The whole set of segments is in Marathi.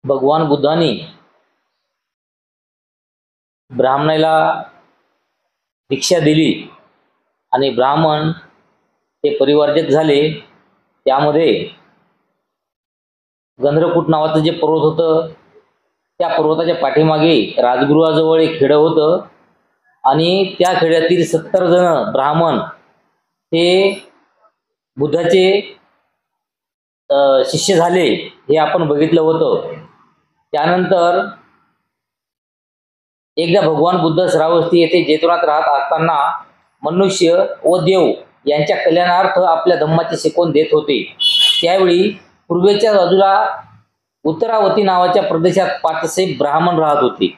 भगवान बुद्धांनी ब्राह्मणाला दीक्षा दिली आणि ब्राह्मण ते परिवर्जित झाले। त्यामध्ये गंधर्वकूट नावाचं जे पर्वत होतं त्या पर्वताच्या पाठीमागे राजगृहाजवळ एक खेडं होतं आणि त्या खेड्यातील 70 जण ब्राह्मण ते बुद्धाचे शिष्य झाले हे आपण बघितलं होतं। त्यानंतर एकदा भगवान बुद्ध श्रावस्ती येथे जेतवनात राहत असताना मनुष्य व देव यांच्या कल्याणार्थ आपल्या धम्माची शिकवण देत होते। त्यावेळी पूर्वेच्या बाजूला उत्तरावती नावाच्या प्रदेशात 500 ब्राह्मण राहत होते।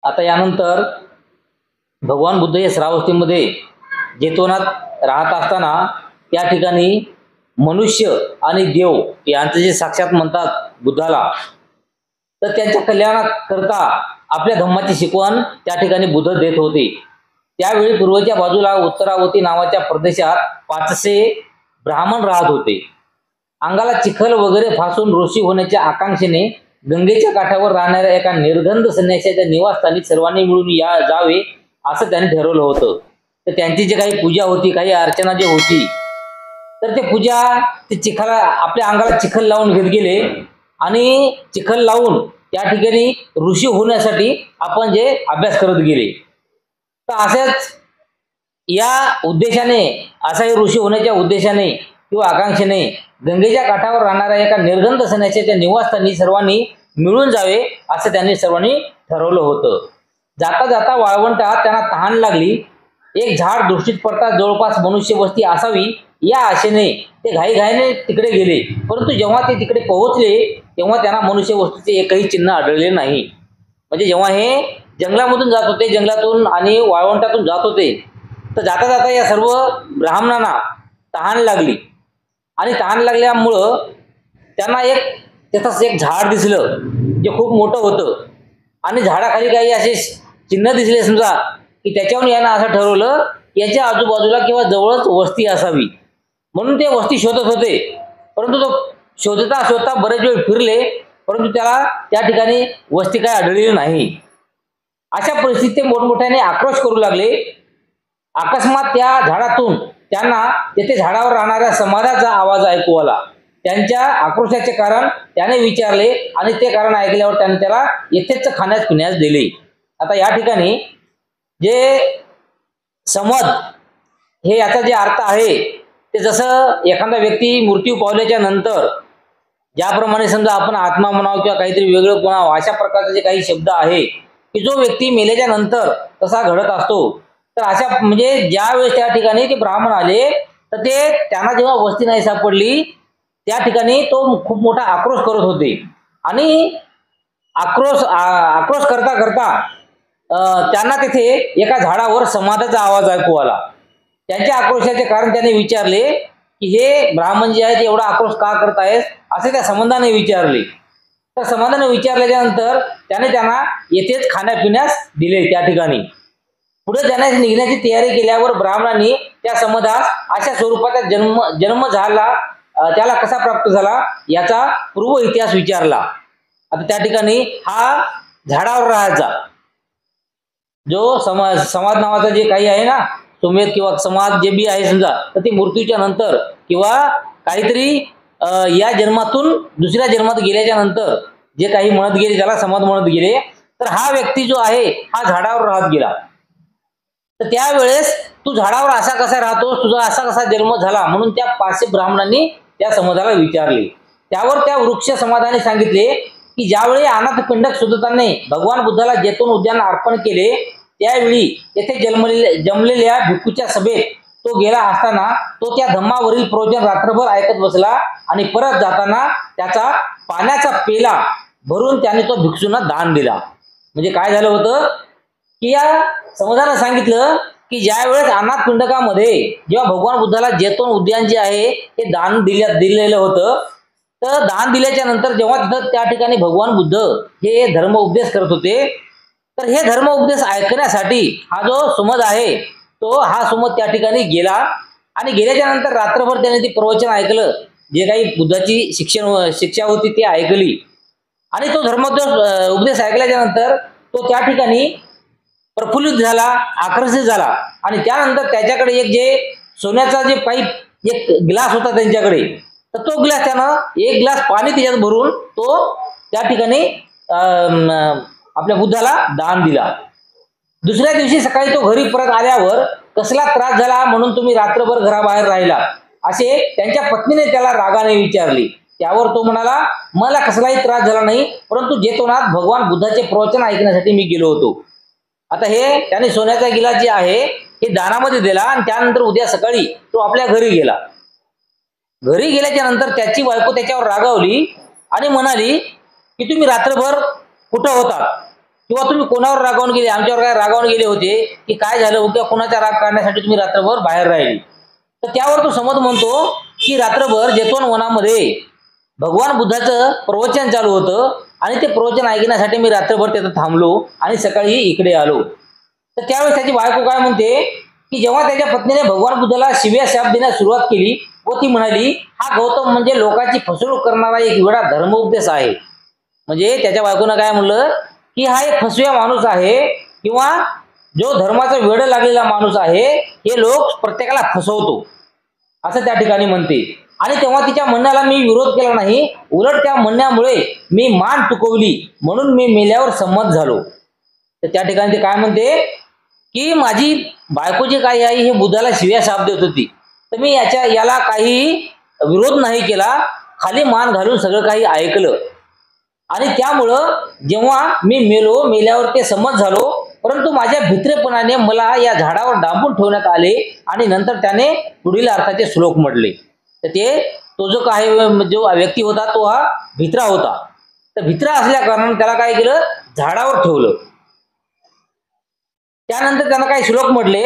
आता यानंतर भगवान बुद्ध या श्रावस्तीमध्ये जेतवनात राहत असताना त्या ठिकाणी मनुष्य आणि देव यांचे जे साक्षात म्हणतात बुद्धाला, तर त्यांच्या कल्याणाकरता आपल्या धम्माची शिकवण त्या ठिकाणी बुद्ध देत होते। त्यावेळी पूर्वेच्या बाजूला उत्तरावती नावाच्या प्रदेशात 500 ब्राह्मण राहत होते। अंगाला चिखल वगैरे फासून ऋषी होण्याच्या आकांक्षेने गंगेच्या काठावर राहणाऱ्या एका निर्गंध संन्याशाच्या निवासस्थानी सर्वांनी मिळून जावे असं त्यांनी ठरवलं होतं। तर त्यांची जी काही पूजा होती, काही अर्चना जी होती, तर ते पूजा ते चिखला आपल्या अंगाला चिखल लावून घेत गेले आणि चिखल लावून त्या ठिकाणी ऋषी होण्यासाठी आपण जे अभ्यास करत गेले। तर अशाच या उद्देशाने, असा ऋषी होण्याच्या उद्देशाने किंवा आकांक्षेने गंगेच्या काठावर राहणाऱ्या एका निर्गंध संन्याशाच्या निवासस्थानी सर्वांनी मिळून जावे असं त्यांनी सर्वांनी ठरवलं होतं। जाता जाता वाळवंटात त्यांना तहान लागली। एक झाड दृष्टीत पडता जवळपास मनुष्य वस्ती असावी या आशेने ते घाईघाईने तिकडे गेले, परंतु जेव्हा ते तिकडे पोहोचले तेव्हा त्यांना मनुष्य वस्तीचे एकही चिन्ह आढळले नाही। म्हणजे जेव्हा हे जंगलामधून जात होते, जंगलातून आणि वाळवंटातून जात होते, तर जाता जाता या सर्व ब्राह्मणांना तहान लागली आणि तहान लागल्यामुळं त्यांना तिथंच एक झाड दिसलं जे खूप मोठं होतं आणि झाडाखाली काही असे चिन्ह दिसले समजा की त्याच्यावरून यांना असं ठरवलं याच्या आजूबाजूला किंवा जवळच वस्ती असावी, म्हणून ते वस्ती शोधत होते। परंतु तो शोधता शोधता बरेच वेळ फिरले, परंतु त्याला त्या ठिकाणी वस्ती काही आढळली नाही। अशा परिस्थितीत ते मोठमोठ्याने आक्रोश करू लागले। अकस्मात त्या झाडातून त्यांना तेथे झाडावर राहणाऱ्या समाजाचा आवाज ऐकू आला। त्यांच्या आक्रोशाचे कारण त्याने विचारले आणि ते कारण ऐकल्यावर त्याने त्याला येथेच खाण्यास पिण्यास दिले। आता या ठिकाणी जे समद हे याचा जे अर्थ आहे ते जसं एखादा व्यक्ती मृत्यू पावल्याच्या नंतर ज्याप्रमाणे समजा आपण आत्मा म्हणावं किंवा काहीतरी वेगळं म्हणावं, अशा प्रकारचे जे काही शब्द आहे की जो व्यक्ती मेल्याच्या नंतर तसा घडत असतो, तर अशा म्हणजे ज्या वेळेस त्या ठिकाणी ते ब्राह्मण आले तर ते त्यांना जेव्हा वस्ती नाही सापडली त्या ठिकाणी तो खूप मोठा आक्रोश करत होते आणि आक्रोश करता करता त्यांना तिथे एका झाडावर समाधाचा आवाज ऐकू आला। त्यांच्या आक्रोशाचे कारण त्याने विचारले की हे ब्राह्मण जे आहेत एवढा आक्रोश का करत आहेत असे त्या संबंधाने विचारले। तर संबंधाने विचारल्याच्या नंतर त्याने त्यांना येथेच खाण्यापिण्यास दिले। त्या ठिकाणी पुढे जाण्यास निघण्याची तयारी केल्यावर ब्राह्मणांनी त्या समाधास अशा स्वरूपाचा जन्म झाला, त्याला कसा प्राप्त झाला याचा पूर्व इतिहास विचारला। आता त्या ठिकाणी हा झाडावर राहायचा जो समाज नावाचा जे काही आहे ना, सुमेध किंवा समाज जे बी आहे समजा, तर ते मृत्यूच्या नंतर किंवा काहीतरी या जन्मातून दुसऱ्या जन्मात गेल्याच्या नंतर जे काही म्हणत गेले त्याला समाज म्हणत गेले। तर हा व्यक्ती जो आहे हा झाडावर राहत गेला। तर त्यावेळेस तू झाडावर असा कसा राहतोस, तुझा असा कसा जन्म झाला, म्हणून त्या 500 ब्राह्मणांनी त्या समाजाला विचारले। त्यावर त्या वृक्ष समाजाने सांगितले की ज्यावेळी अनाथ पिंडक सुदत्ताने भगवान बुद्धाला जेतून उद्यान अर्पण केले त्यावेळी येथे जमलेल्या भिक्खूच्या सभेत तो गेला असताना तो त्या धम्मावरील प्रवचन रात्रभर ऐकत बसला आणि परत जाताना त्याचा पाण्याचा पेला भरून त्याने तो भिक्षूंना दान दिला। म्हणजे काय झालं होतं की या समाजाने सांगितलं की ज्या वेळेस अनाथ पिंडकामध्ये जेव्हा भगवान बुद्धाला जेतून उद्यान जे आहे हे दान दिलेलं होतं, तर दान दिल्याच्या नंतर जेव्हा तिथं त्या ठिकाणी भगवान बुद्ध हे धर्म उपदेश करत होते, तर हे धर्म उपदेश ऐकण्यासाठी हा जो सुमद आहे तो हा सुमद त्या ठिकाणी गेला आणि गेल्याच्या नंतर रात्रभर त्याने ते प्रवचन ऐकलं। जे काही बुद्धाची शिक्षा होती ती ऐकली आणि तो उपदेश ऐकल्याच्या नंतर तो त्या ठिकाणी प्रफुल्लित झाला, आकर्षित झाला आणि त्यानंतर त्याच्याकडे एक जे सोन्याचा जे पाईप एक ग्लास होता त्यांच्याकडे, तर तो ग्लास त्यानं एक ग्लास पाणी त्याच्यात भरून तो त्या ठिकाणी आपल्या बुद्धाला दान दिला. दुसऱ्या दिवशी सकाळी तो घरी परत आल्यावर कसला त्रास झाला म्हणून तुम्ही रात्रभर घराबाहेर राहिला, असे त्यांच्या पत्नीने त्याला रागाने विचारले. त्यावर तो म्हणाला, मला कसलाही त्रास झाला नाही, परंतु जेतोनात भगवान बुद्धाचे प्रवचन ऐकण्यासाठी मी गेलो होतो. आता हे त्याने सोन्याचा गिलास जे आहे हे दानामध्ये दिला आणि त्यानंतर उद्या सकाळी तो आपल्या घरी गेला. घरी गेल्याच्या नंतर त्याची बायको त्याच्यावर रागावली आणि म्हणाली की तुम्ही रात्रभर कुठं होता किंवा तुम्ही कोणावर रागावून गेले, आमच्यावर काय रागावून गेले होते की काय झालं किंवा कोणाचा राग काढण्यासाठी तुम्ही रात्रभर बाहेर राहिली. तर त्यावर तो समद म्हणतो की रात्रभर जेतोन वनामध्ये भगवान बुद्धाचं प्रवचन चालू होतं आणि ते प्रवचन ऐकण्यासाठी मी रात्रभर तिथं थांबलो आणि सकाळी इकडे आलो. तर त्यावेळेस त्याची बायको काय म्हणते की जेव्हा त्याच्या पत्नीने भगवान बुद्धाला शिव्या शाप देण्यास सुरुवात केली व ती म्हणाली, हा गौतम म्हणजे लोकांची फसवणूक करणारा एक वेळा धर्मोपदेश आहे. म्हणजे त्याच्या बायकोनं काय म्हणलं की हा एक फसव्या माणूस आहे किंवा जो धर्माचा वेड लागलेला माणूस आहे, हे लोक प्रत्येकाला फसवतो असं त्या ठिकाणी म्हणते. आणि तेव्हा तिच्या म्हणण्याला मी विरोध केला नाही, उलट त्या म्हणण्यामुळे मी मान चुकवली म्हणून मी मेल्यावर संमत झालो. तर त्या ठिकाणी ते काय म्हणते की माझी बायको जी काही आहे हे बुद्धाला शिव्या शाप देत होती, तर मी याला काही विरोध नाही केला, खाली मान घालून सगळं काही ऐकलं आणि त्यामुळं जेव्हा मी मेल्यावर ते संमत झालो, परंतु माझ्या भित्रेपणाने मला या झाडावर डांबून ठेवण्यात आले आणि नंतर त्याने पुढील अर्थाचे श्लोक म्हटले. तर तो जो काही जो व्यक्ती होता तो हा भित्रा होता. तर भित्रा असल्या कारणाने त्याला काय केलं, झाडावर ठेवलं. त्यानंतर त्यानं काही श्लोक म्हटले,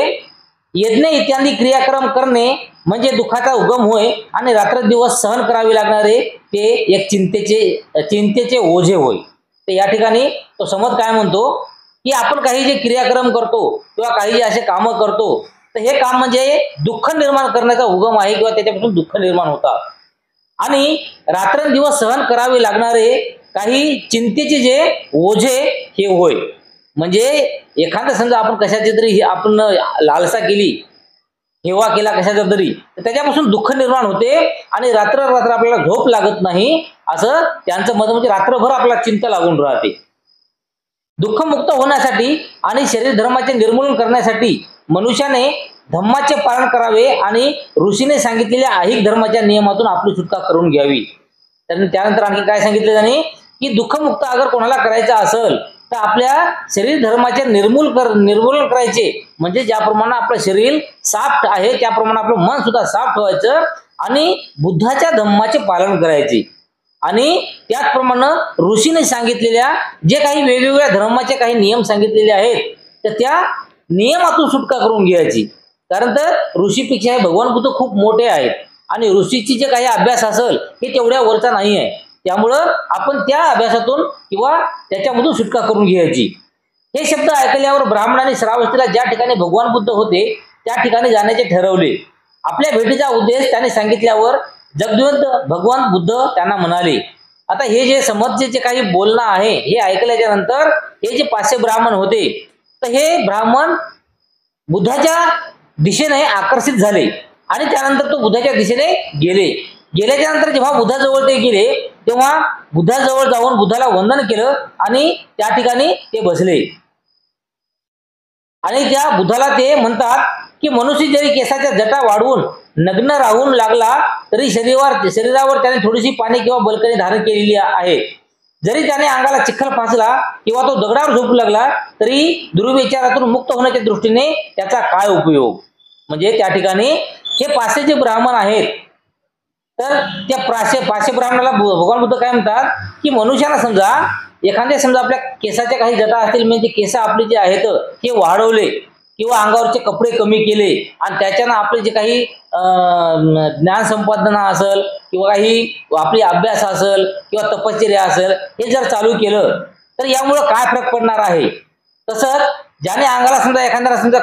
यज्ञ इत्यादी क्रियाक्रम करणे म्हणजे दुःखाचा उगम होय आणि रात्रदिवस सहन करावे लागणारे ते एक चिंतेचे ओझे होय. तर या ठिकाणी तो समज काय म्हणतो की आपण काही जे क्रियाक्रम करतो किंवा काही जे असे कामं करतो, तर हे काम म्हणजे दुःख निर्माण करण्याचा उगम आहे किंवा त्याच्यापासून दुःख निर्माण होतात आणि रात्रंदिवस सहन करावे लागणारे काही चिंतेचे जे ओझे हे होय. म्हणजे एखादं समजा आपण कशाची तरी आपण लालसा केली, हेवा केला कशाचा तरी, तर त्याच्यापासून दुःख निर्माण होते आणि रात्र आपल्याला झोप लागत नाही, असं त्यांचं मत. म्हणजे रात्रभर आपल्याला चिंता लागून राहते. दुःखमुक्त होण्यासाठी आणि शरीर धर्माचे निर्मूलन करण्यासाठी मनुष्याने धम्माचे पालन करावे आणि ऋषीने सांगितलेल्या ऐहिक धर्माच्या नियमातून आपली सुटका करून घ्यावी. त्यानंतर आणखी काय सांगितलं त्यांनी की दुःखमुक्त अगर कोणाला करायचं असेल तर आपल्या शरीर धर्माचे निर्मूलन करायचे. म्हणजे ज्याप्रमाणे आपलं शरीर साफ आहे त्याप्रमाणे आपलं मन सुद्धा साफ ठेवायचं आणि बुद्धाच्या धम्माचे पालन करायचे आणि त्याचप्रमाणे ऋषीने सांगितलेल्या जे काही वेगवेगळ्या धर्माचे काही नियम सांगितलेले आहेत तर त्या नियमातून सुटका करून घ्यायची. कारण तर ऋषीपेक्षा हे भगवान बुद्ध खूप मोठे आहेत आणि ऋषीची जे काही अभ्यास असेल हे तेवढ्या वरचा नाही आहे. त्यामुळं आपण त्या अभ्यासातून किंवा त्याच्यामधून सुटका करून घ्यायची. हे शब्द ऐकल्यावर ब्राह्मण आणि श्रावस्तीला ज्या ठिकाणी भगवान बुद्ध होते त्या ठिकाणी जाण्याचे ठरवले. आपल्या भेटीचा उद्देश त्याने सांगितल्यावर जगद्वंत भगवान बुद्ध त्यांना म्हणाले. आता हे जे समजचे जे काही बोलणं आहे हे ऐकल्याच्या नंतर हे जे 500 ब्राह्मण होते तर हे ब्राह्मण बुद्धाच्या दिशेने आकर्षित झाले आणि त्यानंतर तो बुद्धाच्या दिशेने गेल्याच्या नंतर जेव्हा बुद्धाजवळ ते गेले तेव्हा बुद्धाजवळ जाऊन बुद्धाला वंदन केलं आणि त्या ठिकाणी ते बसले आणि त्या बुद्धाला ते म्हणतात की मनुष्य जरी केसाच्या जटा वाढवून नग्न राहून लागला तरी शरीरावर त्याने थोडीशी पाणी किंवा बलकणी धारण केलेली आहे. जरी त्याने अंगाला चिखल फासला किंवा तो दगडावर झोपू लागला तरी दुर्विचारातून मुक्त होण्याच्या दृष्टीने त्याचा काय उपयोग. म्हणजे त्या ठिकाणी हे 500 जे ब्राह्मण आहेत तर त्या 500 ब्राह्मणाला भगवान बुद्ध काय म्हणतात की मनुष्याला समजा आपल्या केसाच्या काही जटा असतील म्हणजे केस आपले जे आहेत हे वाढवले किंवा अंगावरचे कपडे कमी केले आणि त्याच्यानं आपले जे काही ज्ञान संपादना असेल किंवा काही आपली अभ्यास असेल किंवा तपश्चर्या असेल हे जर चालू केलं तर यामुळं काय फरक पडणार आहे. तसंच ज्याने अंगाला समजा एखाद्याला समजा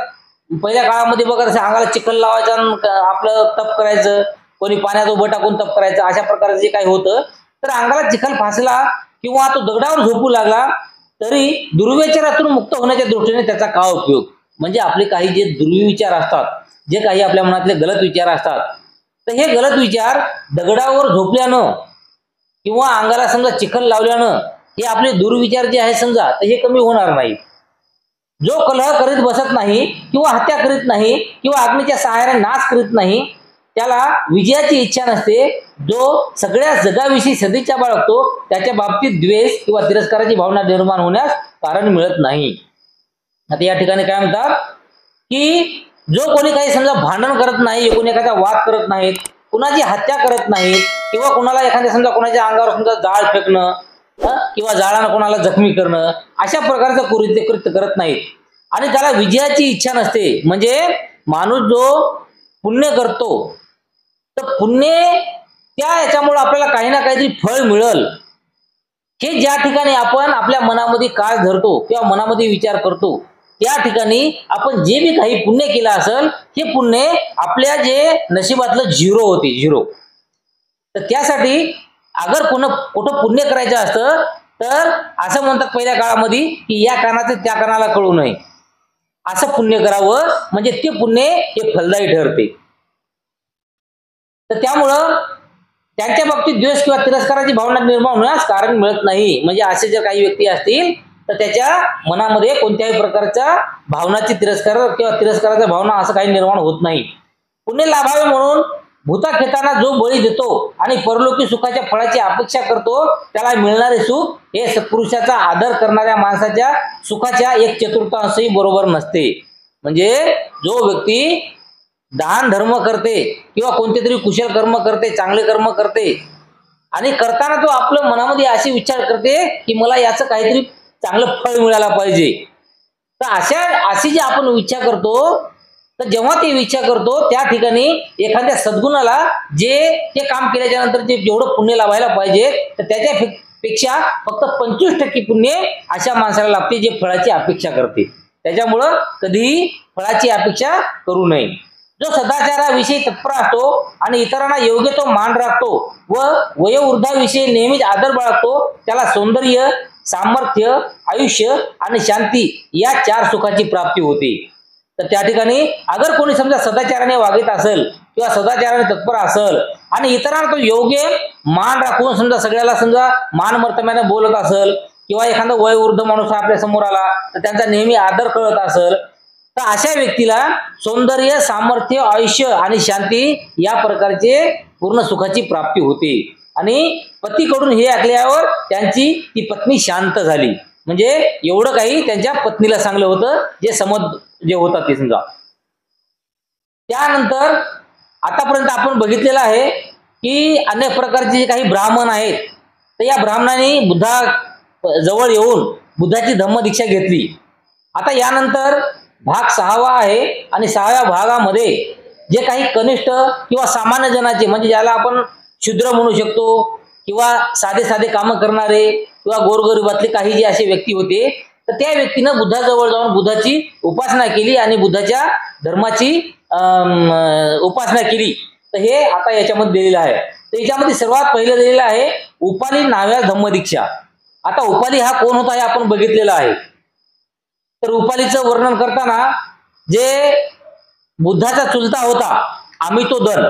पहिल्या काळामध्ये बघा अंगाला चिखल लावायचं आपलं तप करायचं, कोणी पाण्यात उभं टाकून तप करायचं, अशा प्रकारचं जे काही होतं, तर अंगाला चिखल फासला किंवा तो दगडावर झोपू लागला तरी दुर्विचारातून मुक्त होण्याच्या दृष्टीने त्याचा काय उपयोग. म्हणजे आपले काही जे दुर्विचार असतात, जे काही आपल्या मनातले गलत विचार असतात, तर हे गलत विचार दगडावर झोपल्यानं किंवा अंगाला समजा चिखल लावल्यानं हे आपले दुर्विचार जे आहे समजा, तर हे कमी होणार नाही. जो कलह करीत बसत नाही किंवा हत्या करीत नाही किंवा अग्नीच्या सहाय्याने नाश करीत नाही, त्याला विजयाची इच्छा नसते. जो सगळ्या जगाविषयी सदिच्छा बाळगतो त्याच्या बाबतीत द्वेष किंवा तिरस्काराची भावना निर्माण होण्यास कारण मिळत नाही. आता या ठिकाणी काय म्हणतात की जो कोणी काही समजा भांडण करत नाही, कोणी एखादा वाद करत नाहीत, कुणाची हत्या करत नाहीत किंवा कुणाला एखाद्या समजा कोणाच्या अंगावर समजा जाळ फेकणं किंवा जाळानं कोणाला जखमी करणं, अशा प्रकारचं कृत्य करत नाहीत आणि त्याला विजयाची इच्छा नसते. म्हणजे माणूस जो पुण्य करतो तर पुण्य त्या याच्यामुळे आपल्याला काही ना काहीतरी फळ मिळल, हे ज्या ठिकाणी आपण आपल्या मनामध्ये काळ धरतो किंवा मनामध्ये विचार करतो, त्या ठिकाणी आपण जे बी काही पुण्य केलं असेल हे पुण्य आपल्या जे नशिबातलं झिरो होते, झिरो. तर त्यासाठी अगर कुठं पुण्य करायचं असतं तर असं म्हणतात पहिल्या काळामध्ये की या कानाचं त्या कानाला कळू नये, असं पुण्य करावं, म्हणजे ते पुण्य हे फलदायी ठरते. तर त्यामुळं त्यांच्या बाबतीत द्वेष किंवा तिरस्काराची भावना निर्माण होण्यास कारण मिळत नाही. म्हणजे असे जर काही व्यक्ती असतील तर त्याच्या मनामध्ये कोणत्याही प्रकारच्या भावनाची तिरस्काराच्या भावना असं काही निर्माण होत नाही. पुण्य लाभावे म्हणून भूताखेताना जो बळी देतो आणि परलोकी सुखाच्या फळाची अपेक्षा करतो, त्याला मिळणारे सुख हे सत्पुरुषाचा आदर करणाऱ्या माणसाच्या सुखाच्या 1/4 बरोबर नसते. म्हणजे जो व्यक्ती दान धर्म करते किंवा कोणते तरी कुशल कर्म करते, चांगले कर्म करते आणि करताना तो आपल्या मनामध्ये असे विचार करते की मला याचं काहीतरी चांगलं फळ मिळायला पाहिजे, तर अशी जी आपण इच्छा करतो, तर जेव्हा ते इच्छा करतो त्या ठिकाणी एखाद्या सद्गुणाला जे ते काम केल्याच्या नंतर जे जेवढं पुण्य लाभायला पाहिजे तर त्याच्यापेक्षा फक्त 25% पुण्य अशा माणसाला लाभते जे फळाची अपेक्षा करते. त्याच्यामुळं कधीही फळाची अपेक्षा करू नये. जो सदाचाराविषयी तत्पर असतो आणि इतरांना योग्य तो मान राखतो व वयोवृद्धाविषयी नेहमीच आदर बाळगतो, त्याला सौंदर्य, सामर्थ्य, आयुष्य आणि शांती या 4 सुखाची प्राप्ती होते. तर त्या ठिकाणी अगर कोणी समजा सदाचाराने वागत असेल किंवा सदाचाराने तत्पर असेल आणि इतरांना तो योग्य मान राखून समजा सगळ्याला समजा मान मर्तब्याने बोलत असेल किंवा एखादा वयोवृद्ध माणूस आपल्या समोर आला तर त्यांचा नेहमी आदर करत असेल, तर अशा व्यक्तीला सौंदर्य, सामर्थ्य, आयुष्य आणि शांती या प्रकारचे पूर्ण सुखाची प्राप्ती होते. आणि पतीकडून हे ऐकल्यावर त्यांची ती पत्नी शांत झाली. म्हणजे एवढं काही त्यांच्या पत्नीला चांगलं होतं जे समज जे होता ते समजा. त्यानंतर आतापर्यंत आपण बघितलेलं आहे की अनेक प्रकारचे जे काही ब्राह्मण आहेत, तर या ब्राह्मणांनी बुद्धा जवळ येऊन बुद्धाची धम्मदीक्षा घेतली. आता यानंतर भाग 6वा आहे आणि 6व्या भागामध्ये जे काही कनिष्ठ किंवा सामान्य जनाचे, म्हणजे ज्याला आपण शूद्र म्हणू शकतो किंवा साधे साधे कामं करणारे किंवा गोरगरिबातले काही जे असे व्यक्ती होते, तर त्या व्यक्तीनं बुद्धाजवळ जाऊन बुद्धाची उपासना केली आणि बुद्धाच्या धर्माची उपासना केली. तर हे आता याच्यामध्ये दिलेलं आहे. तर याच्यामध्ये सर्वात पहिलं दिलेलं आहे उपाली नाव्या धम्मदीक्षा. आता उपाली हा कोण होता हे आपण बघितलेलं आहे. तर उपालीचं वर्णन करताना जे बुद्धाचा चुलता होता अमितोदन,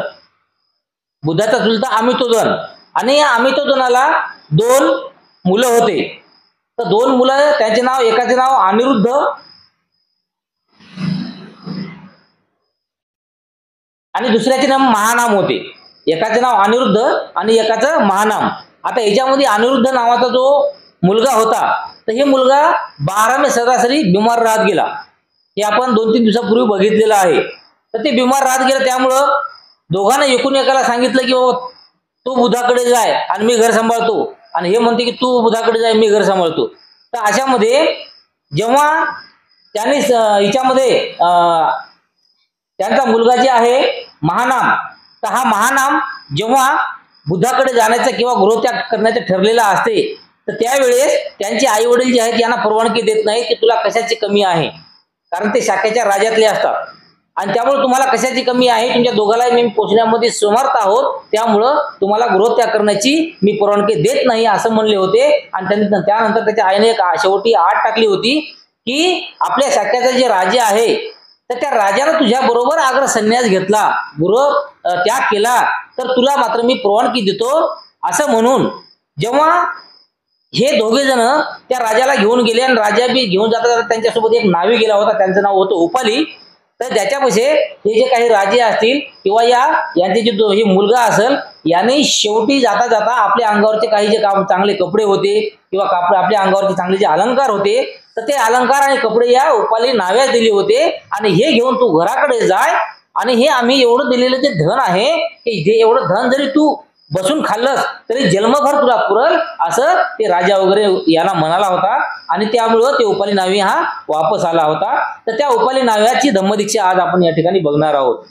बुद्धाचा चुलता अमितोदन, आणि या अमितोदनाला 2 मुलं होते. तर 2 मुलं, त्यांचे नाव, एकाचे नाव अनिरुद्ध आणि दुसऱ्याचे नाव महानाम होते. एकाचे नाव अनिरुद्ध आणि एकाचं महानाम. आता याच्यामध्ये अनिरुद्ध नावाचा जो मुलगा होता, तर हे मुलगा 12वें सरासरी बिमार राहत गेला. हे आपण 2-3 दिवसापूर्वी बघितलेलं आहे. तर ते बिमार राहत गेलं, त्यामुळं दोघांना एकूण एकाला सांगितलं की बाबा तू बुधाकडे जाय आणि मी घर सांभाळतो, आणि हे म्हणते की तू बुधाकडे जाय मी घर सांभाळतो. तर अशामध्ये जेव्हा त्यांनी हिच्यामध्ये त्यांचा मुलगा जे आहे महानाम, तर हा महानाम जेव्हा बुद्धाकडे जाण्याचा किंवा गृहत्याग करण्याचं ठरलेला असते, तर त्यावेळेस त्यांचे आई वडील जे आहेत यांना परवानगी देत नाहीत की तुला कशाची कमी आहे, कारण ते शाखेच्या राजातले असतात. आणि त्यामुळे तुम्हाला कशाची कमी आहे, तुमच्या दोघांनाही मी पोचण्यामध्ये समर्थ आहोत, त्यामुळं तुम्हाला गृहत्याग करण्याची मी परवानगी देत नाही असं म्हणले होते. आणि त्यानंतर त्याच्या आईने एक शेवटी आट टाकली होती की आपल्या शाक्याचा जे राजे आहे तर त्या राजानं तुझ्या बरोबर आग्रह संन्यास घेतला, गृह त्याग केला, तर तुला मात्र मी परवानगी देतो असं म्हणून जेव्हा हे दोघे जण त्या राजाला घेऊन गेले आणि राजा बी घेऊन जाता त्यांच्यासोबत एक नावी गेला होता, त्यांचं नाव होतं उपाली. तर ज्याच्यापाशी हे जे काही राजे असतील किंवा यांचे जे हे मुलगा असेल याने शेवटी जाता जाता आपल्या अंगावरचे काही जे चांगले कपडे होते किंवा आपल्या अंगावरचे चांगले जे अलंकार होते तर ते अलंकार आणि कपडे या उपाली नाव्यास दिले होते आणि हे घेऊन तू घराकडे जाय आणि हे आम्ही एवढं दिलेलं जे धन आहे की जे एवढं धन जरी तू बसून खाल्लंस तरी जन्मभर तुला पुरल असं ते राजा वगैरे याला म्हणाला होता. आणि त्यामुळं ते उपाली नावी हा वापस आला होता. तर त्या उपाली नाव्याची धम्मदीक्षा आज आपण या ठिकाणी बघणार आहोत.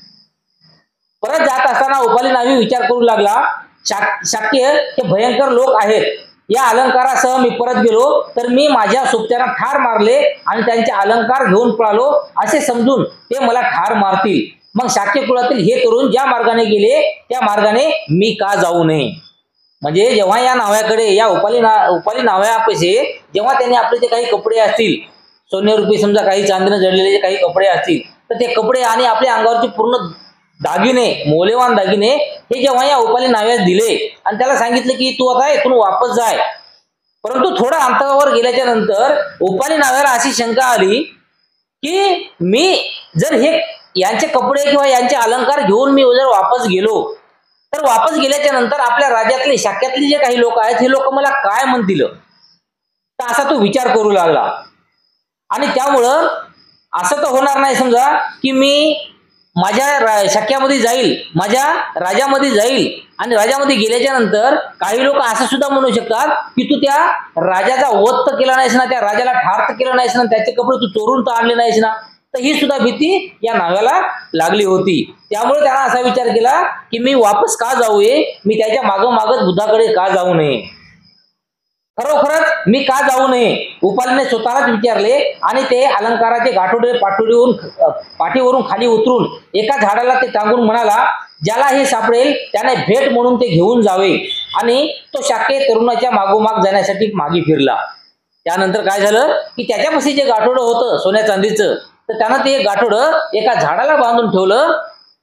परत जात असताना उपाली नावी विचार करू लागला, शाक्य हे भयंकर लोक आहेत, या अलंकारासह मी परत गेलो तर मी माझ्या सोबत्यांना ठार मारले आणि त्यांचे अलंकार घेऊन पळालो असे समजून ते मला ठार मारतील. मग शाक्य कुळातील हे तरुण ज्या मार्गाने गेले त्या मार्गाने मी का जाऊ नये. म्हणजे जेव्हा या नाव्याकडे या उपाली नाव्यापाशी जेव्हा त्यांनी आपले जे काही कपडे असतील, सोन्यारूपी समजा काही चांदीने जडलेले जे काही कपडे असतील तर ते कपडे आणि आपल्या अंगावरचे पूर्ण दागिने, मौल्यवान दागिने हे जेव्हा या उपाली नाव्यास दिले आणि त्याला सांगितलं की तू आता इथून वापस जाय, परंतु थोडा अंतरावर गेल्याच्या नंतर उपाली नाव्याला अशी शंका आली की मी जर हे यांचे कपडे किंवा यांचे अलंकार घेऊन मी जर वापस गेलो तर वापस गेल्याच्या नंतर आपल्या राज्यातले शाक्यातले जे काही लोक आहेत हे लोक मला काय म्हणतील, तर असा तो विचार करू लागला. आणि त्यामुळं असं तर होणार नाही समजा की मी माझ्या शाक्यामध्ये जाईल, माझ्या राजामध्ये जाईल आणि राजामध्ये गेल्याच्या नंतर काही लोक असं सुद्धा म्हणू शकतात की तू त्या राजाचा वध तर केला नाहीस ना, त्या राजाला ठार तर केलं नाहीस ना, त्याचे कपडे तू चोरून तर आणले नाहीस ना. तर ही सुद्धा भीती या नाव्याला लागली होती. त्यामुळे त्यानं असा विचार केला की मी वापस का जाऊ नये, मी त्याच्या मागोमागच बुद्धाकडे का जाऊ नये, खरोखरच मी का जाऊ नये. उपालीने स्वतःलाच विचारले आणि ते अलंकाराचे गाठोडे पाठीवरून खाली उतरून एका झाडाला ते टांगून म्हणाला, ज्याला हे सापडेल त्याने भेट म्हणून ते घेऊन जावे. आणि तो शाक्य तरुणाच्या मागोमाग जाण्यासाठी मागे फिरला. त्यानंतर काय झालं की त्याच्यापाशी जे गाठोडं होतं सोन्या चांदीचं तर त्यानं ते गाठोडं एका झाडाला बांधून ठेवलं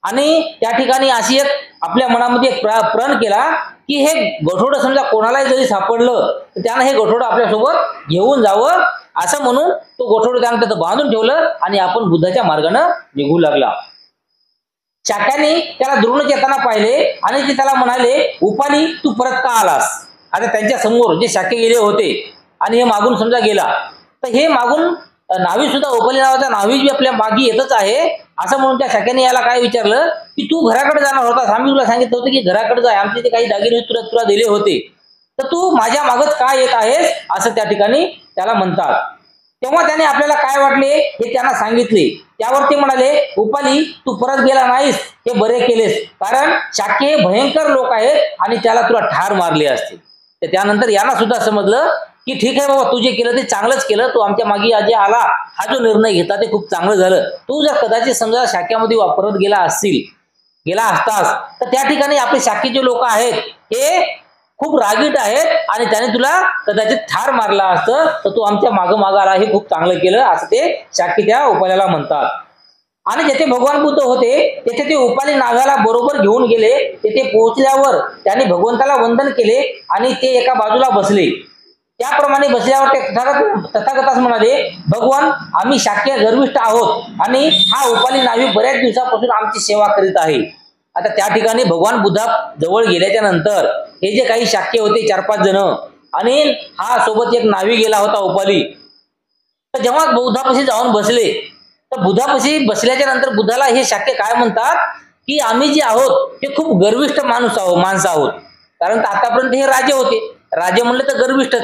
आणि त्या ठिकाणी अशी एक आपल्या मनामध्ये एक प्रण केला की हे गठोडं समजा कोणालाही जरी सापडलं तर त्यानं हे गठोडं आपल्यासोबत घेऊन जावं असं म्हणून तो गठोडं त्यानं तिथं बांधून ठेवलं आणि आपण बुद्धाच्या मार्गाने निघू लागला. शाक्याने त्याला द्रोणच येताना पाहिले आणि ते त्याला म्हणाले, उपाली तू परत का आलास. आता त्यांच्या समोर जे शाक्य गेले होते आणि हे मागून समजा गेला तर हे मागून नावी सुद्धा उपाली नावाचा नावी बी आपल्या मागे येतच आहे असं म्हणून त्या शाक्याने याला काय विचारलं की तू घराकडे जाणार होतास, आम्ही तुला सांगितलं होतं की घराकडे जाय, आमचे जे काही दागिने तुला दिले होते तर तू माझ्या मागच का येत आहेस असं त्या ठिकाणी त्याला म्हणतात. तेव्हा त्याने आपल्याला काय वाटले हे त्यांना सांगितले. त्यावर ते म्हणाले, उपाली तू परत गेला नाहीस हे बरे केलेस, कारण शाक्य हे भयंकर लोक आहेत आणि त्याला तुला ठार मारले असते. तर त्यानंतर यांना सुद्धा समजलं की ठीक आहे बाबा, तू जे केलं ते चांगलंच केलं, तू आमच्या मागे आजी आला, हा जो निर्णय घेतला ते खूप चांगलं झालं. तू जर कदाचित समजा शाक्यामध्ये वापरत गेला असतास तर त्या ठिकाणी आपले शाक्याचे लोक आहेत हे खूप रागीट आहेत आणि त्याने तुला कदाचित ठार मारला असतं, तर तू आमच्या माग आला, हे खूप चांगलं केलं असं ते शाक्य त्या उपाल्याला म्हणतात. आणि जेथे भगवान बुद्ध होते तेथे ते उपाली नाव्याला बरोबर घेऊन गेले. तेथे पोहोचल्यावर त्याने भगवंताला वंदन केले आणि ते एका बाजूला बसले. त्याप्रमाणे बसल्यावर ते तथागतास म्हणाले, भगवान आम्ही शाक्य गर्विष्ठ आहोत आणि हा उपाली नावी बऱ्याच दिवसापासून आमची सेवा करीत आहे. आता त्या ठिकाणी भगवान बुद्धा जवळ गेल्याच्या नंतर हे जे काही शाक्य होते 4-5 जण आणि हा सोबत एक नावी गेला होता उपाली, तर जेव्हा बुद्धापाशी जाऊन बसले तर बुद्धापाशी बसल्याच्या नंतर बुद्धाला हे शाक्य काय म्हणतात की आम्ही जे आहोत ते खूप गर्विष्ठ माणसं आहोत. कारण आतापर्यंत हे राजे होते, राजे म्हणले तर गर्विष्ठच,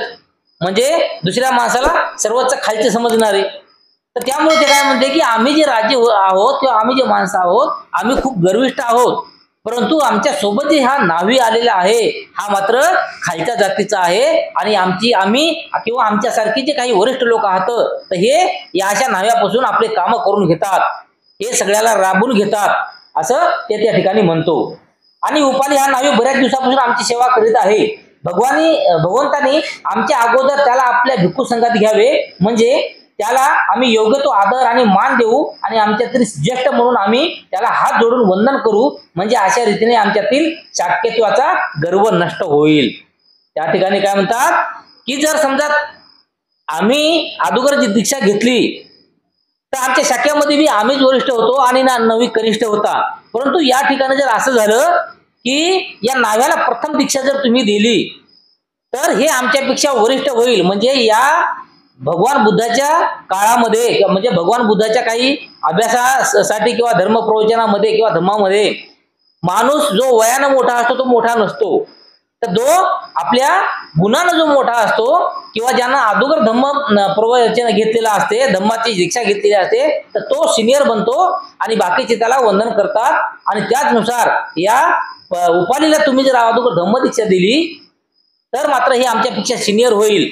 म्हणजे दुसऱ्या माणसाला सर्वोच्च खालचे समजणारे. तर त्यामुळे ते काय म्हणते की आम्ही जे राजे आहोत किंवा आम्ही जे माणसं आहोत आम्ही खूप गर्विष्ठ आहोत, परंतु आमच्या सोबत जे हा नावी आलेला आहे हा मात्र खालच्या जातीचा आहे आणि आम्ही किंवा आमच्यासारखी जे काही वरिष्ठ लोक आहात तर हे या अशा नाव्यापासून आपले कामं करून घेतात. हे सगळ्याला राबून घेतात असं ते त्या ठिकाणी म्हणतो. आणि उपाली हा नावी बऱ्याच दिवसापासून आमची सेवा करीत आहे. भगवंतांनी आमच्या अगोदर त्याला आपल्या भिक्खू संघात घ्यावे, म्हणजे त्याला आम्ही योग्य तो आदर आणि मान देऊ आणि आमच्यातील ज्येष्ठ म्हणून आम्ही त्याला हात जोडून वंदन करू, म्हणजे अशा रीतीने आमच्यातील शाक्यत्वाचा गर्व नष्ट होईल. त्या ठिकाणी काय म्हणतात की जर समजा आम्ही अगोदर जी दीक्षा घेतली तर आमच्या शाखेमध्ये बी आम्हीच वरिष्ठ होतो आणि नवी कनिष्ठ होता. परंतु या ठिकाणी जर असं झालं की या नाव्याला प्रथम दीक्षा जर तुम्ही दिली तर हे आमच्यापेक्षा वरिष्ठ होईल, म्हणजे या भगवान बुद्धाच्या काळामध्ये म्हणजे भगवान बुद्धाच्या काही अभ्यासासाठी किंवा धर्म प्रवचनामध्ये किंवा धर्मामध्ये माणूस जो वयानं मोठा असतो तो मोठा नसतो, तर जो आपल्या गुणानं जो मोठा असतो किंवा ज्यांना अगोदर धम्म प्रवचन घेतलेला असते, धम्माची दीक्षा घेतलेली असते, तर तो सिनियर बनतो आणि बाकीचे त्याला वंदन करतात. आणि त्याचनुसार या उपालीला तुम्ही जर अगोदर धम्म दीक्षा दिली तर मात्र हे आमच्यापेक्षा सिनियर होईल.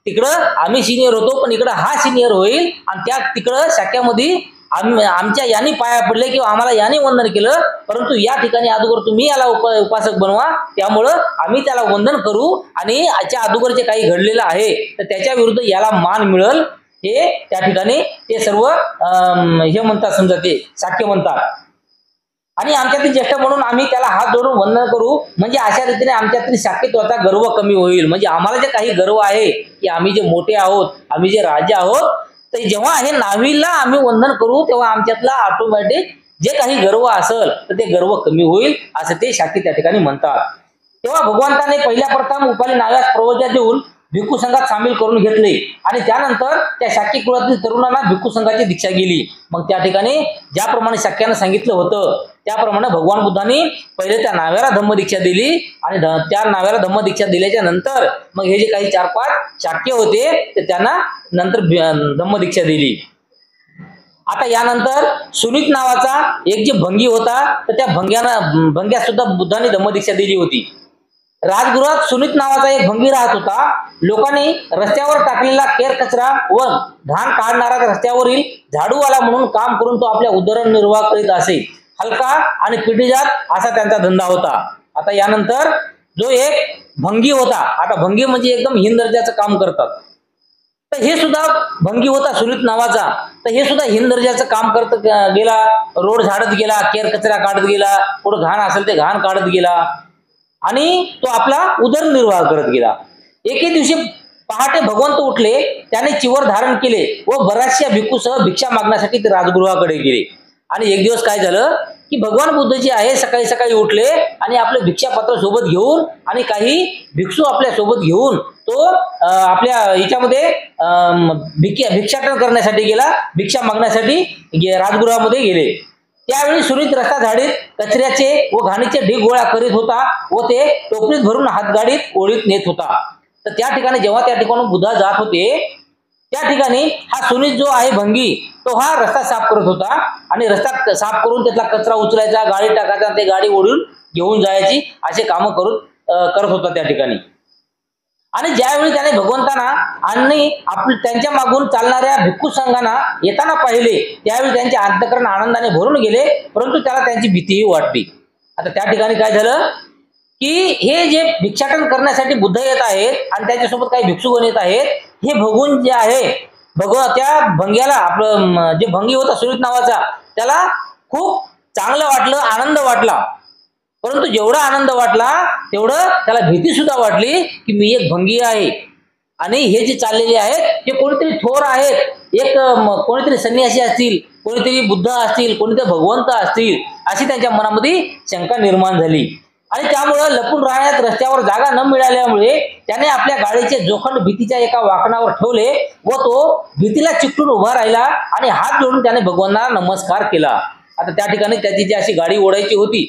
तिकडं आम्ही सिनियर होतो पण इकडं हा सिनियर होईल आणि त्या तिकडं शाखेमध्ये आमच्या याने पाया पडले किंवा आम्हाला याने वंदन केलं, परंतु या ठिकाणी अगोदर तुम्ही याला उपासक बनवा, त्यामुळं आम्ही त्याला वंदन करू आणि याच्या अगोदर जे काही घडलेलं आहे तर त्याच्या विरुद्ध याला मान मिळेल. हे त्या ठिकाणी ते सर्व हे म्हणतात, समजा ते शाक्य म्हणतात. आणि आमच्यातील ज्येष्ठ म्हणून आम्ही त्याला हात जोडून वंदन करू, म्हणजे अशा रीतीने आमच्यातील शाक्यत्वाचा गर्व कमी होईल. म्हणजे आम्हाला जे काही गर्व आहे की आम्ही जे मोठे आहोत, आम्ही जे राजे आहोत, तर जेव्हा हे नावीला आम्ही वंदन करू तेव्हा आमच्यातला ऑटोमॅटिक जे काही गर्व असेल तर ते गर्व कमी होईल असं ते शाक्य त्या ठिकाणी म्हणतात. तेव्हा भगवंताने पहिल्या प्रथम उपाली नाव्यास प्रवचन देऊन भिक्खू संघात सामील करून घेतले आणि त्यानंतर त्या शाक्य कुळातील तरुणांना भिक्खू संघाची दीक्षा गेली. मग त्या ठिकाणी ज्याप्रमाणे शाक्यानं सांगितलं होतं त्याप्रमाणे भगवान बुद्धांनी पहिले त्या नाव्याला धम्मदीक्षा दिली आणि त्या नाव्याला धम्मदीक्षा दिल्याच्या नंतर मग हे जे काही 4-5 शाक्य होते ते त्यांना नंतर धम्मदीक्षा दिली. आता यानंतर सुनीत नावाचा एक जे भंगी होता तर त्या भंग्यास सुद्धा बुद्धांनी धम्मदीक्षा दिली होती. राजगृहात सुनीत नावाचा एक भंगी राहत होता. लोकांनी रस्त्यावर टाकलेला केर कचरा व घाण काढणारा रस्त्यावरील झाडूवाला म्हणून काम करून तो आपल्या उदरनिर्वाह करीत असे. हलका आणि पिढीजात असा त्यांचा धंदा होता. आता यानंतर जो एक भंगी होता, आता भंगी म्हणजे एकदम हीन दर्जाचं काम करतात, तर हे सुद्धा भंगी होता सुनीत नावाचा. तर हे सुद्धा हीन दर्जाचं काम करत गेला, रोड झाडत गेला, केर कचरा काढत गेला, पुढे घाण असेल ते घाण काढत गेला आणि तो आपला उदरनिर्वाह करत गेला. एके दिवशी पहाटे भगवंत उठले, त्याने चिवर धारण केले व बऱ्याचशा भिक्खूसह भिक्षा मागण्यासाठी ते राजगृहाकडे गेले. आणि एक दिवस काय झालं की भगवान बुद्ध जे आहे सकाळी सकाळी उठले आणि आपले भिक्षापत्र सोबत घेऊन आणि काही भिक्षू आपल्या सोबत घेऊन तो आपल्या याच्यामध्ये भिक्षाटन करण्यासाठी गेला, भिक्षा मागण्यासाठी राजगृहामध्ये गेले. त्यावेळी सुनीत रस्ता झाडीत कचऱ्याचे व घाणीचे ढीग गोळा करीत होता व ते टोपलीत भरून हातगाडीत ओढीत नेत होता. तर त्या ठिकाणी जेव्हा त्या ठिकाणून बुद्धा जात होते त्या ठिकाणी हा सुनीत जो आहे भंगी तो हा रस्ता साफ करत होता आणि रस्ता साफ करून त्यातला कचरा उचलायचा, गाडी टाकायचा, ते गाडी ओढून घेऊन जायची असे कामं करत होता त्या ठिकाणी. आणि ज्यावेळी त्याने भगवंतांना आणि त्यांच्या मागून चालणाऱ्या भिक्खू संघांना येताना पाहिले त्यावेळी त्यांचे अंतःकरण आनंदाने भरून गेले, परंतु त्याला त्यांची भीतीही वाटली. आता त्या ठिकाणी काय झालं की हे जे भिक्षाटन करण्यासाठी बुद्ध येत आहेत आणि त्याच्यासोबत काही भिक्षुगण येत आहेत, हे बघून जे आहे त्या भंग्याला, आपलं जे भंगी होता सुनीत नावाचा, त्याला खूप चांगलं वाटलं, आनंद वाटला. परंतु जेवढा आनंद वाटला तेवढं त्याला भीती सुद्धा वाटली की मी एक भंगी आहे आणि हे जे चाललेले आहेत ते कोणीतरी थोर आहेत, एक कोणीतरी संन्यासी असतील, कोणीतरी बुद्ध असतील, कोणीतरी भगवंत असतील, अशी त्यांच्या मनामध्ये शंका निर्माण झाली. आणि त्यामुळे लपून राहण्यात रस्त्यावर जागा न मिळाल्यामुळे त्याने आपल्या गाडीचे जोखंड भीतीच्या एका वाकणावर ठेवले व तो भीतीला चिकटून उभा राहिला आणि हात जोडून त्याने भगवानाला नमस्कार केला. आता त्या ठिकाणी त्याची जी अशी गाडी ओढायची होती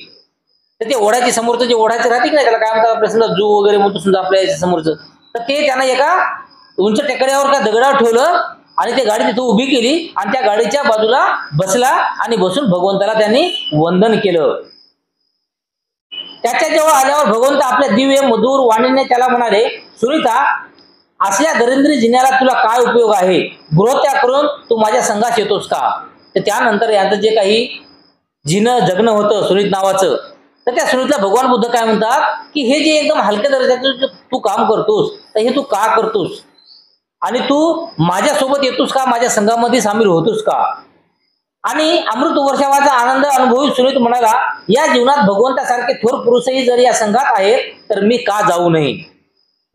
तर ते ओढायचे समोरचं जे ओढायचं राहते की नाही, त्याला काय म्हणतात आपल्या समजा जू वगैरे म्हणतो समजा आपल्या याच्या समोरचं, तर ते त्यानं एका उंच टेकड्यावर का दगडावर ठेवलं आणि ते गाडी तिथं उभी केली आणि त्या गाडीच्या बाजूला बसला आणि बसून भगवंताला त्यांनी वंदन केलं. त्याच्या जेव्हा आल्यावर भगवंत आपल्या दिव्य मधुर वाणीने त्याला म्हणाले, सुनीता, असल्या दरिद्री जिन्याला तुला काय उपयोग आहे? गृहत्याग करून तू माझ्या संघास येतोस का? तर त्यानंतर यांचं जे काही जगणं होतं सुनीत नावाचं, तर त्या सुनीतला भगवान बुद्ध काय म्हणतात की हे जे एकदम हलक्या दर्जाचं तू काम करतोस, तर हे तू का करतोस आणि तू माझ्यासोबत येतोस का, माझ्या संघामध्ये सामील होतोस का? आणि अमृत वर्षावाचा आनंद अनुभवी सुनीत म्हणाला, या जीवनात भगवंतासारखे थोर पुरुषही जर या संघात आहेत तर मी का जाऊ नये?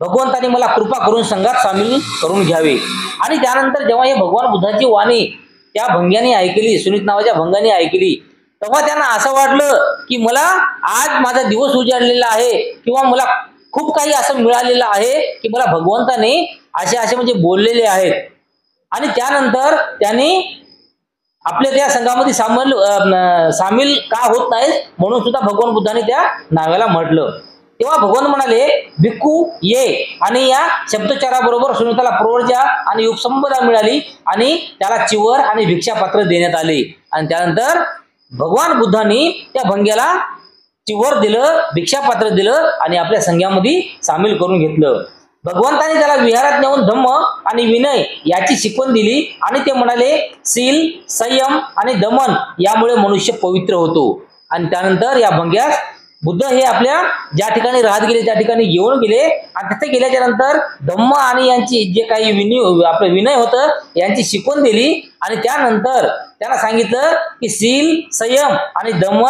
भगवंताने मला कृपा करून संघात सामील करून घ्यावे. आणि त्यानंतर जेव्हा हे भगवान बुद्धाची वाणी त्या भंग्याने ऐकली, सुनीत नावाच्या भंगाने ऐकली, तेव्हा त्यांना असं वाटलं की मला आज माझा दिवस उजाडलेला आहे किंवा मला खूप काही असं मिळालेलं आहे की मला भगवंताने असे म्हणजे बोललेले आहेत. आणि त्यानंतर त्यांनी आपल्या त्या संघामध्ये सामील का होत नाहीत म्हणून सुद्धा भगवान बुद्धाने त्या नाव्याला म्हटलं. तेव्हा भगवान म्हणाले, भिक्खू ये. आणि या शब्दोच्चाराबरोबर सुनीताला प्रवर्जा आणि उपसंपदा मिळाली आणि त्याला चिवर आणि भिक्षापात्र देण्यात आले. आणि त्यानंतर भगवान बुद्धांनी त्या भंग्याला चिवर दिलं, भिक्षापात्र दिलं आणि आपल्या संघामध्ये सामील करून घेतलं. भगवंताने त्याला विहारात नेऊन धम्म आणि विनय याची शिकवण दिली आणि ते म्हणाले, शील, संयम आणि दमन यामुळे मनुष्य पवित्र होतो. आणि त्यानंतर या भंग्यास बुद्ध हे आपल्या ज्या ठिकाणी राहत गेले त्या ठिकाणी घेऊन गेले आणि तिथे गेल्याच्या नंतर धम्म आणि यांची जे काही आपलं विनय होतं यांची शिकवण दिली. आणि त्यानंतर त्यांना सांगितलं की शील, संयम आणि दम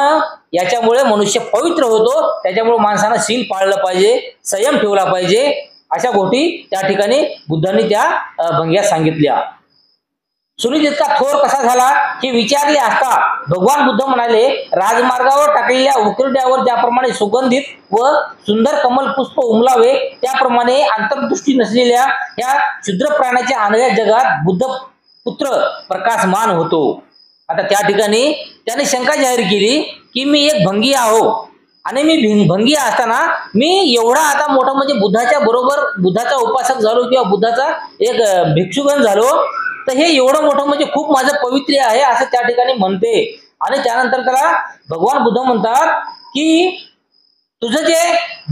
याच्यामुळे मनुष्य पवित्र होतो, त्याच्यामुळे माणसानं शील पाळलं पाहिजे, संयम ठेवला पाहिजे, अशा गोष्टी त्या ठिकाणी बुद्धांनी त्या भंग्यास सांगितल्या. सुनीत इतका थोर कसा झाला हे विचारले असता भगवान बुद्ध म्हणाले, राजमार्गावर टाकलेल्या उकिरड्यावर ज्याप्रमाणे सुगंधित व सुंदर कमल पुष्प उमलावे त्याप्रमाणे अंतर्दृष्टी नसलेल्या या क्षुद्र प्राण्याच्या आंधळ्या जगात बुद्ध पुत्र प्रकाशमान होतो. आता त्या ठिकाणी त्याने शंका जाहीर केली की मी एक भंगी आहो आणि मी भंगी असताना मी एवढा आता मोठा म्हणजे बुद्धाचा उपासक झालो किंवा बुद्धाचा एक भिक्षुगण झालो, तर हे एवढं मोठं म्हणजे खूप माझं पवित्र आहे असं त्या ठिकाणी म्हणते. आणि त्यानंतर त्याला भगवान बुद्ध म्हणतात की तुझं जे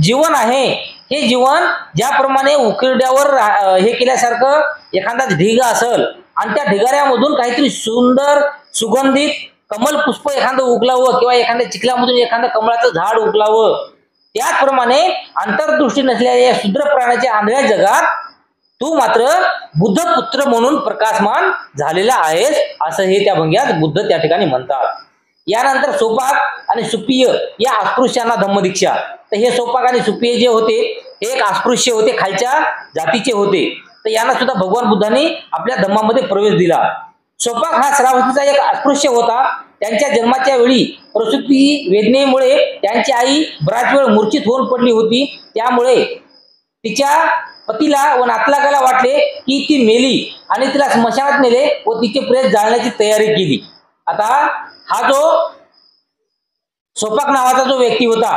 जीवन आहे हे जीवन ज्याप्रमाणे उकिरड्यावर हे केल्यासारखं एखादा ढिग असेल आणि त्या ढिगाऱ्यामधून काहीतरी सुंदर सुगंधित कमल पुष्प एखादं उगलावं किंवा एखाद्या चिखलामधून एखादं कमळाचं झाड उगलावं, त्याचप्रमाणे अंतर्दृष्टी नसलेल्या या शूद्र प्राण्याच्या आंधळ्या जगात तू मात्र बुद्ध पुत्र म्हणून प्रकाशमान झालेला आहेस असं हे त्या भंग्यात बुद्ध त्या ठिकाणी म्हणतात. यानंतर सोपाक आणि सुप्रिय या अस्पृश्यांना धम्मदीक्षा. तर हे सोपाक आणि सुप्रिय जे होते हे एक अस्पृश्य होते, खालच्या जातीचे होते, तर यांना सुद्धा भगवान बुद्धांनी आपल्या धम्मामध्ये प्रवेश दिला. सोपाक हा श्रावस्तीचा एक अस्पृश्य होता. त्यांच्या जन्माच्या वेळी प्रसूती वेदनेमुळे त्यांची आई बराच वेळ मूर्छित होऊन पडली होती. त्यामुळे तिच्या पतीला व नातलगाला वाटले की ती मेली आणि तिला स्मशानात नेले व तिचे प्रेत जाळण्याची तयारी केली. आता हा जो सोपाक नावाचा जो व्यक्ती होता,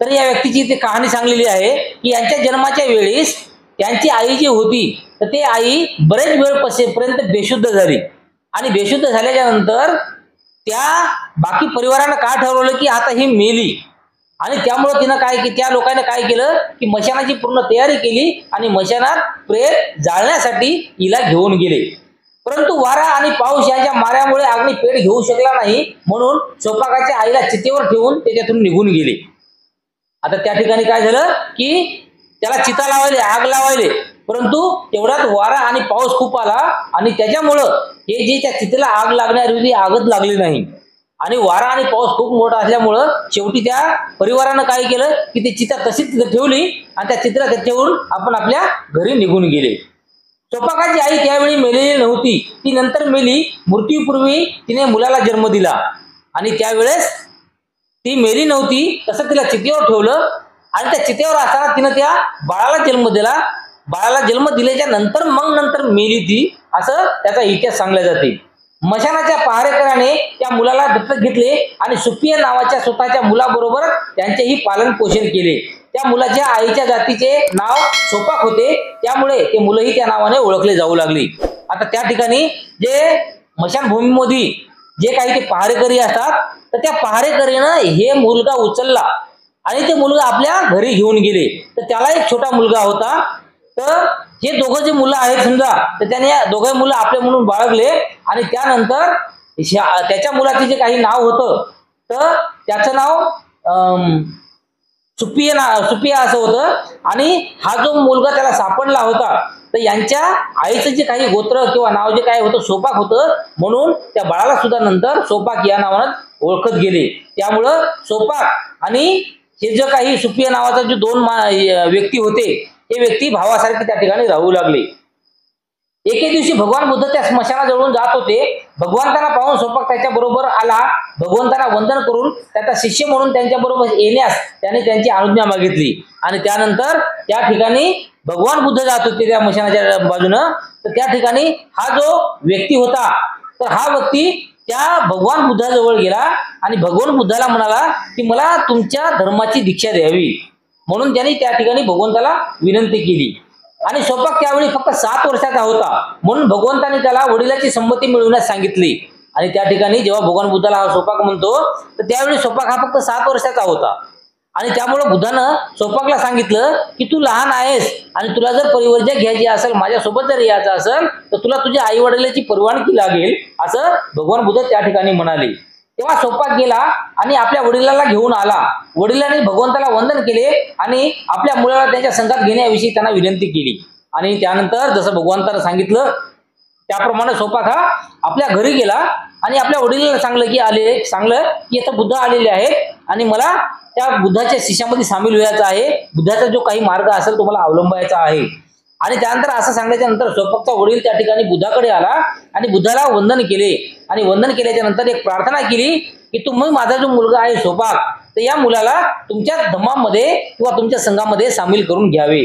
तर या व्यक्तीची ती कहाणी सांगलेली आहे की यांच्या जन्माच्या वेळेस त्यांची आई जी होती तर ते आई बरेच वेळपर्यंत बेशुद्ध झाली आणि बेशुद्ध झाल्याच्या नंतर त्या बाकी परिवारानं काय ठरवलं की आता ही मेली आणि त्यामुळे तिनं त्या लोकांनी काय केलं की मशानाची पूर्ण तयारी केली आणि मशानात प्रेत जाळण्यासाठी हिला घेऊन गेले. परंतु वारा आणि पाऊस यांच्या माऱ्यामुळे अग्नी पेट घेऊ शकला नाही म्हणून सोपाकाच्या आईला चितेवर ठेवून त्याच्यातून निघून गेले. आता त्या ठिकाणी काय झालं की त्याला चिता लावायले, आग लावायले, परंतु तेवढ्यात वारा आणि पाऊस खूप आला आणि त्याच्यामुळं हे जे त्या चितेला आग लागण्याऐवजी आगच लागली नाही आणि वारा आणि पाऊस खूप मोठा असल्यामुळं शेवटी त्या परिवारानं काय केलं की ती चिता तशीच तिथे ठेवली आणि त्या चितेला ठेवून आपण आपल्या घरी निघून गेले. सोपाकाची आई त्यावेळी मेलेली नव्हती, ती नंतर मेली. मृत्यूपूर्वी तिने मुलाला जन्म दिला आणि त्यावेळेस ती मेली नव्हती, तसं तिला चितेवर ठेवलं आणि त्या चितेवर असताना तिनं त्या बाळाला जन्म दिला. बाळाला जन्म दिल्याच्या नंतर मेली ती, असं त्याचा इतिहास सांगला जाते. मशानाच्या पहारेकराने त्या मुलाला दत्तक घेतले आणि सुप्रिय नावाच्या स्वतःच्या मुलाबरोबर त्यांचेही पालन पोषण केले. त्या मुलाच्या आईच्या जातीचे नाव सोपाक होते, त्यामुळे ते मुलंही त्या नावाने ओळखले जाऊ लागली. आता त्या ठिकाणी जे मशानभूमीमध्ये जे काही ते पहारेकरी असतात तर त्या पहारेकरीनं हे मुलगा उचलला आणि ते मुलगा आपल्या घरी घेऊन गेले. तर त्याला एक छोटा मुलगा होता. तर हे दोघं जे मुलं आहेत समजा, तर त्याने दोघे मुलं आपले म्हणून बाळगले आणि त्यानंतर त्याच्या मुलाचे जे काही नाव होतं तर त्याचं नाव सुपिया असं होतं. आणि हा जो मुलगा त्याला सापडला होता तर यांच्या आईचं जे काही गोत्र किंवा नाव जे काही होतं सोपाक होतं, म्हणून त्या बाळाला सुद्धा नंतर सोपाक या नावानं ओळखत गेले. त्यामुळं सोपाक आणि हे जे काही सुपिया नावाचा जे दोन व्यक्ती होते हे व्यक्ती भावासारखे त्या ठिकाणी राहू लागले. एके दिवशी भगवान बुद्ध त्या स्मशानाजवळून जात होते. भगवंतांना पाहून सोपाक त्याच्या बरोबर आला. भगवंतांना वंदन करून त्याचा शिष्य म्हणून त्यांच्या बरोबर येण्यास त्याने त्यांची आज्ञा मागितली. आणि त्यानंतर त्या ठिकाणी भगवान बुद्ध जात होते त्या स्मशानाच्या बाजूनं. तर त्या ठिकाणी हा जो व्यक्ती होता तर हा व्यक्ती त्या भगवान बुद्धाजवळ गेला आणि भगवान बुद्धाला म्हणाला की मला तुमच्या धर्माची दीक्षा द्यावी. म्हणून त्यांनी त्या ठिकाणी भगवंताला विनंती केली. आणि सोपाक त्यावेळी फक्त 7 वर्षाचा होता, म्हणून भगवंताने त्याला वडिलाची संमती मिळवण्यास सांगितली. आणि त्या ठिकाणी जेव्हा भगवान बुद्धाला हा सोपाक म्हणतो तर त्यावेळी सोपाक हा फक्त 7 वर्षाचा होता. आणि त्यामुळे बुद्धानं सोपाकला सांगितलं की तू लहान आहेस आणि तुला जर परिवर्जक घ्यायची असेल, माझ्यासोबत जर यायचं असेल तर तुला तुझ्या आई वडिलांची परवानगी लागेल, असं भगवान बुद्ध त्या ठिकाणी म्हणाले. तेव्हा सोपाक गेला आणि आपल्या वडिलाला घेऊन आला. वडिलांनी भगवंताला वंदन केले आणि आपल्या मुलाला त्यांच्या संघात घेण्याविषयी त्यांना विनंती केली. आणि त्यानंतर जसं भगवंतानं सांगितलं त्याप्रमाणे सोपाक हा आपल्या घरी गेला आणि आपल्या वडिलांना सांगलं की आता बुद्ध आलेले आहेत आणि मला त्या बुद्धाच्या शिष्यामध्ये सामील व्हायचं आहे. बुद्धाचा जो काही मार्ग असेल तो मला अवलंबायचा आहे. आणि त्यानंतर असं सांगल्याच्या नंतर सोपाकचा वडील त्या ठिकाणी बुद्धाकडे आला आणि बुद्धाला वंदन केले. आणि वंदन केल्याच्या नंतर एक प्रार्थना केली की तुम्ही माझा जो मुलगा आहे सोपाक, तर या मुलाला तुमच्या धम्मामध्ये किंवा तुमच्या संघामध्ये सामील करून घ्यावे.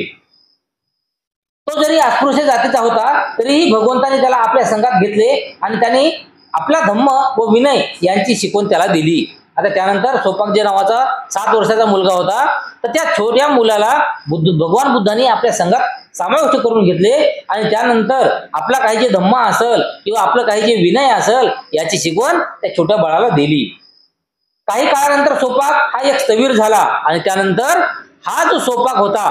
तो जरी अस्पृश्य जातीचा होता तरीही भगवंताने त्याला आपल्या संघात घेतले आणि त्याने आपला धम्म व विनय यांची शिकवण त्याला दिली. आता त्यानंतर सोपाक जे नावाचा 7 वर्षाचा मुलगा होता तर त्या छोट्या मुलाला भगवान बुद्धांनी आपल्या संघात समाविष्ट करून घेतले. आणि त्यानंतर आपला काही जे धम्म असेल किंवा आपलं काही जे विनय असेल याची शिकवण त्या छोट्या बाळाला दिली. काही काळानंतर सोपाक हा एक स्थवीर झाला. आणि त्यानंतर हा जो सोपाक होता,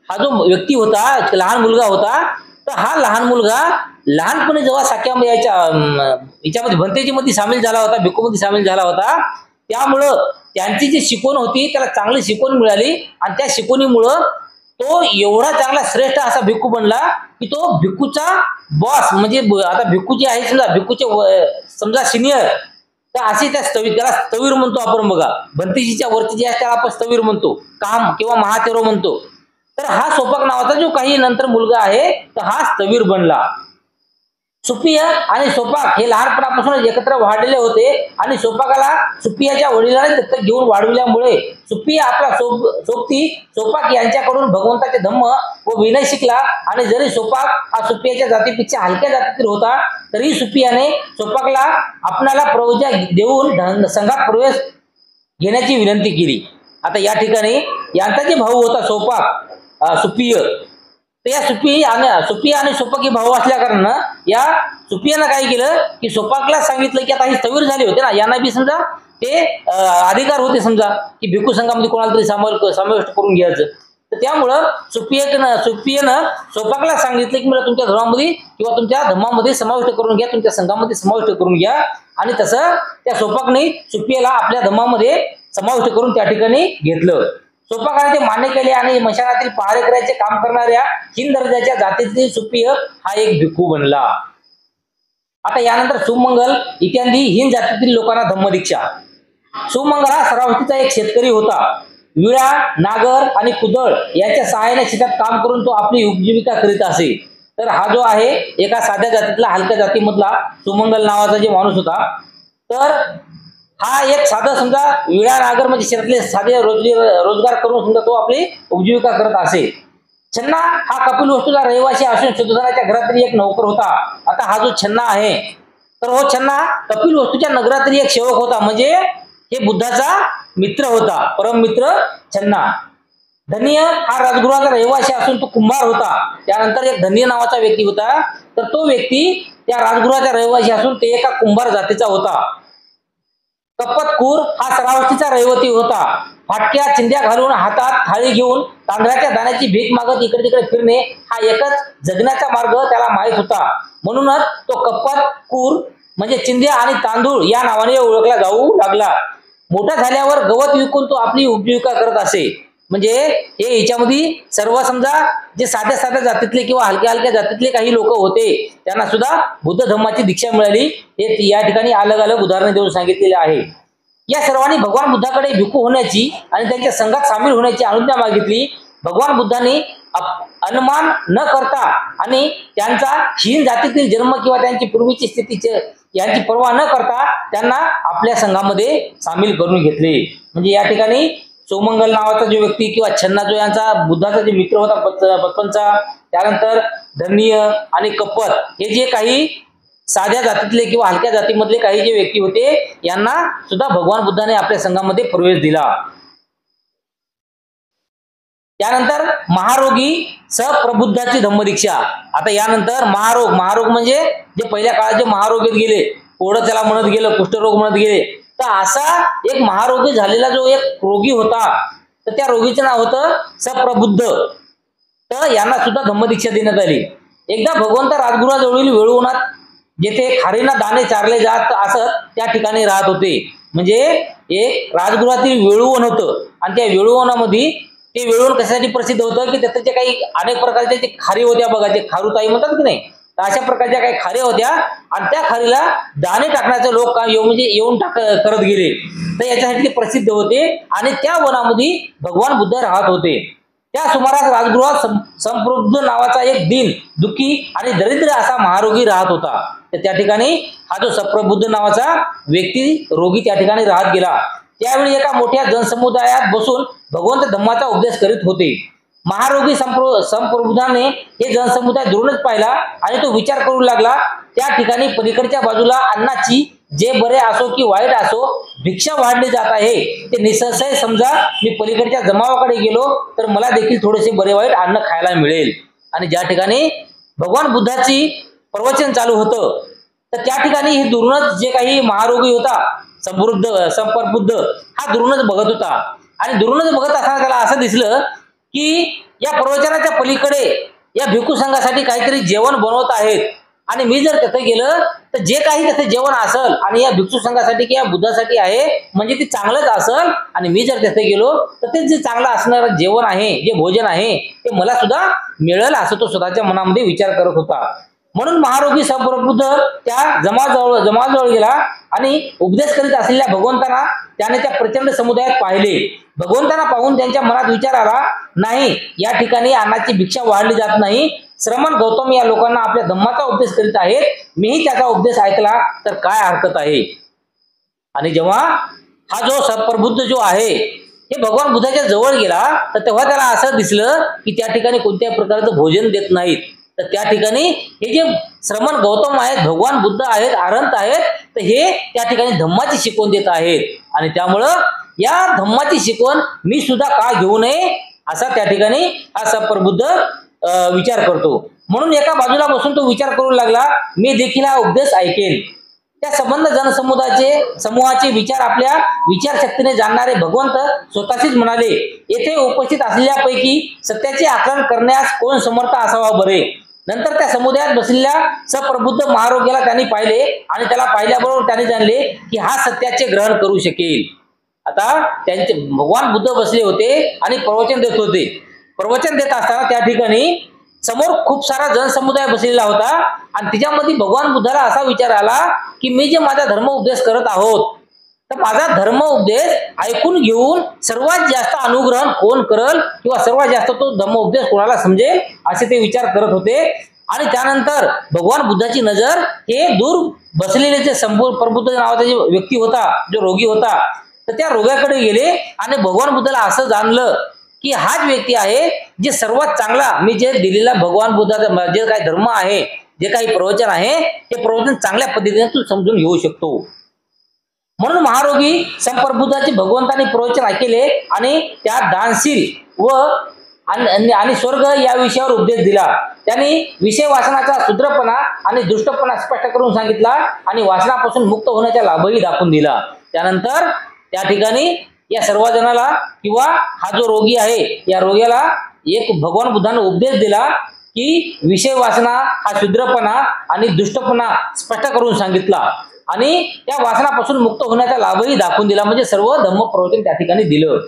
हा जो व्यक्ती होता, लहान मुलगा होता, तर हा लहान मुलगा लहानपणी जेव्हा साक्यामध्ये याच्यामध्ये भंतेजी मध्ये सामील झाला होता, भिक्खूमध्ये सामील झाला होता, त्यामुळं त्यांची जी शिकवण होती त्याला चांगली शिकवण मिळाली. आणि त्या शिकवणीमुळं तो एवढा चांगला श्रेष्ठ असा भिक्खू बनला की तो भिक्खूचा बॉस, म्हणजे आता भिक्खू जे आहे समजा भिक्खूचे समजा सिनियर, तर अशी त्या त्याला स्थवीर म्हणतो आपण. बघा भंतेजीच्या वरती जे आहे त्याला आपण स्थवीर म्हणतो, काम किंवा महातेरो म्हणतो. तर हा सोपाक नावाचा जो काही नंतर मुलगा आहे तर हा स्थवीर बनला. सुपिया आणि सोपाक हे लहानपणापासून एकत्र वाढलेले होते आणि सोपाकाला सुपियाच्या वडिलांनी दत्तक घेऊन वाढविल्यामुळे सुपिया आपला सोबती सोपाक यांच्याकडून भगवंताचे धम्म व विनय शिकला. आणि जरी सोपाक हा सुपियाच्या जातीपेक्षा हलक्या जातीतील होता तरी सुपियाने सोपाकला आपणाला प्रवेश देऊन संघात प्रवेश घेण्याची विनंती केली. आता या ठिकाणी यांचा जे भाऊ होता सोपाक सुपिय, तर या सुपिया आणि सोपाक हे भाऊ असल्या कारणानं या सुपियानं काय केलं की सोपाकला सांगितलं की आता ही स्थवीर झाले होते ना, यांना बी समजा ते अधिकार होते समजा की भिक्खू संघामध्ये कोणाला तरी समाविष्ट करून घ्यायचं. तर त्यामुळं सुपियानं सोपाकला सांगितलं की मला तुमच्या धर्मामध्ये किंवा तुमच्या धर्मामध्ये समाविष्ट करून घ्या, तुमच्या संघामध्ये समाविष्ट करून घ्या. आणि तसं त्या सोपाकने सुपियाला आपल्या धर्मामध्ये समाविष्ट करून त्या ठिकाणी घेतलं. सोपाकाने ते मान्य केले आणि मशानातील पहारे करायचे काम करणाऱ्या हिंद दर्जाच्या जातीतील सुपिय हा एक भिक्खू बनला. आता यानंतर सुमंगल इत्यादी हिंद जातीतील लोकांना धम्मदीक्षा. सुमंगल हा सरावतीचा एक शेतकरी होता. विळा, नागर आणि कुदळ यांच्या सहाय्याने शेतात काम करून तो आपली उपजीविका करीत असे. तर हा जो आहे एका साध्या जातीतला हलक्या जातीमधला सुमंगल नावाचा जे माणूस होता, तर हा एक साधा समजा विळा नागर म्हणजे शेतातले साधे रोजगार करून समजा तो आपली उपजीविका करत असे. छन्ना हा कपिल वस्तूचा रहिवासी असून सुधाराच्या घरातली एक नोकर होता. आता हा जो छन्ना आहे तर हो छन्ना कपिल वस्तूच्या नगरातली एक सेवक होता, म्हणजे हे बुद्धाचा मित्र होता, परम मित्र छन्ना. धन्य हा राजगृहाचा रहिवासी असून तो कुंभार होता. त्यानंतर एक धन्य नावाचा व्यक्ती होता, तर तो व्यक्ती त्या राजगृहाचा रहिवासी असून ते एका कुंभार जातीचा होता. कपतकूर हा सरावतीचा रहिवासी होता. फाटक्या चिंध्या घालून हातात थाळी घेऊन तांदळाच्या दाण्याची भीक मागत इकडे तिकडे फिरणे हा एकच जगण्याचा मार्ग त्याला माहीत होता. म्हणूनच तो कपतकूर म्हणजे चिंध्या आणि तांदूळ या नावाने ओळखला जाऊ लागला. मोठा झाल्यावर गवत विकून तो आपली उपजीविका करत असे. म्हणजे हे याच्यामध्ये सर्व समजा जे साध्या साध्या जातीतले किंवा हलक्या हलक्या जातीतले काही लोक होते त्यांना सुद्धा बुद्ध धर्माची दीक्षा मिळाली. हे या ठिकाणी अलग अलग उदाहरणे देऊन सांगितलेले आहे. या सर्वांनी भगवान बुद्धाकडे भिक्खू होण्याची आणि त्यांच्या संघात सामील होण्याची अनुज्ञा मागितली. भगवान बुद्धांनी अनुमान न करता आणि त्यांचा हीन जातीतील जन्म किंवा त्यांची पूर्वीची स्थितीचे यांची पर्वा न करता त्यांना आपल्या संघामध्ये सामील करून घेतले. म्हणजे या ठिकाणी सोमंगल नावाचा जो व्यक्ती किंवा छन्ना जो यांचा बुद्धाचा जे मित्र होता बचपनचा, त्यानंतर धन्य आणि कप्पत हे जे काही साध्या जातीतले किंवा हलक्या जातीमधले काही जे व्यक्ती होते यांना सुद्धा भगवान बुद्धाने आपल्या संघामध्ये प्रवेश दिला. त्यानंतर महारोगी सप्रबुद्धाची धम्मदीक्षा. आता यानंतर महारोग म्हणजे जे पहिल्या काळात जे महारोगीत गेले, कोडं त्याला म्हणत गेलं, कुष्ठरोग म्हणत गेले, तर असा एक महारोगी झालेला जो एक रोगी होता तर त्या रोगीचं नाव होतं सप्रबुद्ध. तर यांना सुद्धा धम्मदीक्षा देण्यात आली. एकदा भगवंत राजगृहाजवळील वेळूवनात जेथे खारींना दाणे चारले जात असत त्या ठिकाणी राहत होते. म्हणजे एक राजगृहातील वेळूवन होतं आणि त्या वेळूवनामध्ये ते वेळूवन कशासाठी प्रसिद्ध होतं की त्याचे जे काही अनेक प्रकारचे जे खारी होत्या बघा, जे खारुताई म्हणतात की नाही, तर अशा प्रकारच्या काही खारी होत्या आणि त्या खारीला दाणे टाकण्याचे लोक म्हणजे येऊन करत गेले. तर याच्यासाठी ते प्रसिद्ध होते आणि त्या वनामध्ये भगवान बुद्ध राहत होते. त्या सुमारास राजगृहात संप्रबुद्ध नावाचा एक दीन दुःखी आणि दरिद्र असा महारोगी राहत होता. तर त्या ठिकाणी हा जो सप्रबुद्ध नावाचा व्यक्ती रोगी त्या ठिकाणी राहत गेला. त्यावेळी एका मोठ्या जनसमुदायात बसून भगवंत धम्माचा उपदेश करीत होते. महारोगी संप्रबुद्धाने हे जनसमुदाय दुरूनच पाहिला आणि तो विचार करू लागला. त्या ठिकाणी पलीकडच्या बाजूला अन्नाची जे बरे असो की वाईट असो भिक्षा वाढली जात आहे. ते निसंशय समजा मी पलीकडच्या जमावाकडे गेलो तर मला देखील थोडेसे बरे वाईट अन्न खायला मिळेल. आणि ज्या ठिकाणी भगवान बुद्धाची प्रवचन चालू होतं तर त्या ठिकाणी हे दुरूनच जे काही महारोगी होता संप्रबुद्ध हा दुरूनच बघत होता. आणि दुरूनच बघत असताना त्याला असं दिसलं की या प्रवचनाच्या पलीकडे या भिक्खू संघासाठी काहीतरी जेवण बनवत आहेत आणि मी जर तिथे गेलं तर जे काही तिथे जेवण असेल आणि या भिक्खू संघासाठी किंवा बुद्धासाठी आहे म्हणजे ते चांगलंच असेल आणि मी जर तिथे गेलो तर ते जे चांगलं असणारं जेवण आहे, जे भोजन आहे ते मला सुद्धा मिळेल असं तो स्वतःच्या मनामध्ये विचार करत होता. म्हणून महारोगी संप्रबुद्ध त्या जमाजवळ गेला आणि उपदेश करीत असलेल्या भगवंतांना त्याने त्या प्रचंड समुदायात पाहिले. भगवंतांना पाहून त्यांच्या मनात विचार आला, नाही या ठिकाणी अन्नाची भिक्षा वाढली जात नाही. श्रमण गौतम या लोकांना आपल्या धम्माचा उपदेश करीत आहेत, मीही त्याचा उपदेश ऐकला तर काय हरकत आहे. आणि जेव्हा हा जो सप्रबुद्ध जो आहे हे भगवान बुद्धाच्या जवळ गेला तर तेव्हा त्याला असं दिसलं की त्या ठिकाणी कोणत्याही प्रकारचं भोजन देत नाहीत. तर त्या ठिकाणी हे जे श्रमण गौतम आहेत, भगवान बुद्ध आहेत, अरहंत आहेत, तर हे त्या ठिकाणी धम्माची शिकवण देत आहेत. आणि त्यामुळं या धम्माची शिकवण मी सुद्धा का घेऊ नये असा त्या ठिकाणी हा सप्रबुद्ध विचार करतो. म्हणून एका बाजूला बसून तो विचार करू लागला, मी देखील हा उपदेश ऐकेल. त्या संबंध समूहाचे विचार आपल्या विचारशक्तीने जाणणारे भगवंत स्वतःशीच म्हणाले, येथे उपस्थित असलेल्यापैकी सत्याचे आकलन करण्यास कोण समर्थ असावा बरे. नंतर त्या समुदायात बसलेल्या सप्रबुद्ध महारोग्याला त्यांनी पाहिले आणि त्याला पाहिल्याबरोबर त्यांनी जाणले की हा सत्याचे ग्रहण करू शकेल. आता त्यांचे भगवान बुद्ध बसले होते आणि प्रवचन देत होते. प्रवचन देत असताना त्या ठिकाणी समोर खूप सारा जनसमुदाय बसलेला होता आणि त्याच्यामध्ये भगवान बुद्धाला असा विचार आला की मी जे माझा धर्म उपदेश करत आहोत तर माझा धर्म उपदेश ऐकून घेऊन सर्वात जास्त अनुग्रहण कोण करल किंवा सर्वात जास्त तो धर्म उपदेश कोणाला समजेल असे ते विचार करत होते. आणि त्यानंतर भगवान बुद्धाची नजर हे दूर बसलेले जे संप्रबुद्ध नावाचा जो व्यक्ती होता, जो रोगी होता, तर त्या रोग्याकडे गेले आणि भगवान बुद्धाला असं जाणलं की हाच व्यक्ती आहे जे सर्वात चांगला मी जे दिलेला भगवान बुद्धाचा जे काही धर्म आहे, जे काही प्रवचन आहे ते प्रवचन चांगल्या पद्धतीने तू समजून घेऊ शकतो. म्हणून महारोगी संप्रबुद्धाचे भगवंतांनी प्रवचन ऐकले आणि त्या दानशील व आणि स्वर्ग या विषयावर उपदेश दिला. त्यांनी विषय वासनाचा शुद्रपणा आणि दुष्टपणा स्पष्ट करून सांगितला आणि वासनापासून मुक्त होण्याचा लाभही दाखवून दिला. त्यानंतर त्या ठिकाणी या सर्व जणाला किंवा हा जो रोगी आहे या रोग्याला एक भगवान बुद्धाने उपदेश दिला की विषय वासना हा शुद्रपणा आणि दुष्टपणा स्पष्ट करून सांगितला. आणि त्या वासनापासून मुक्त होण्याचा लाभही दाखवून दिला, म्हणजे सर्व धम्म प्रवचन त्या ठिकाणी दिलं.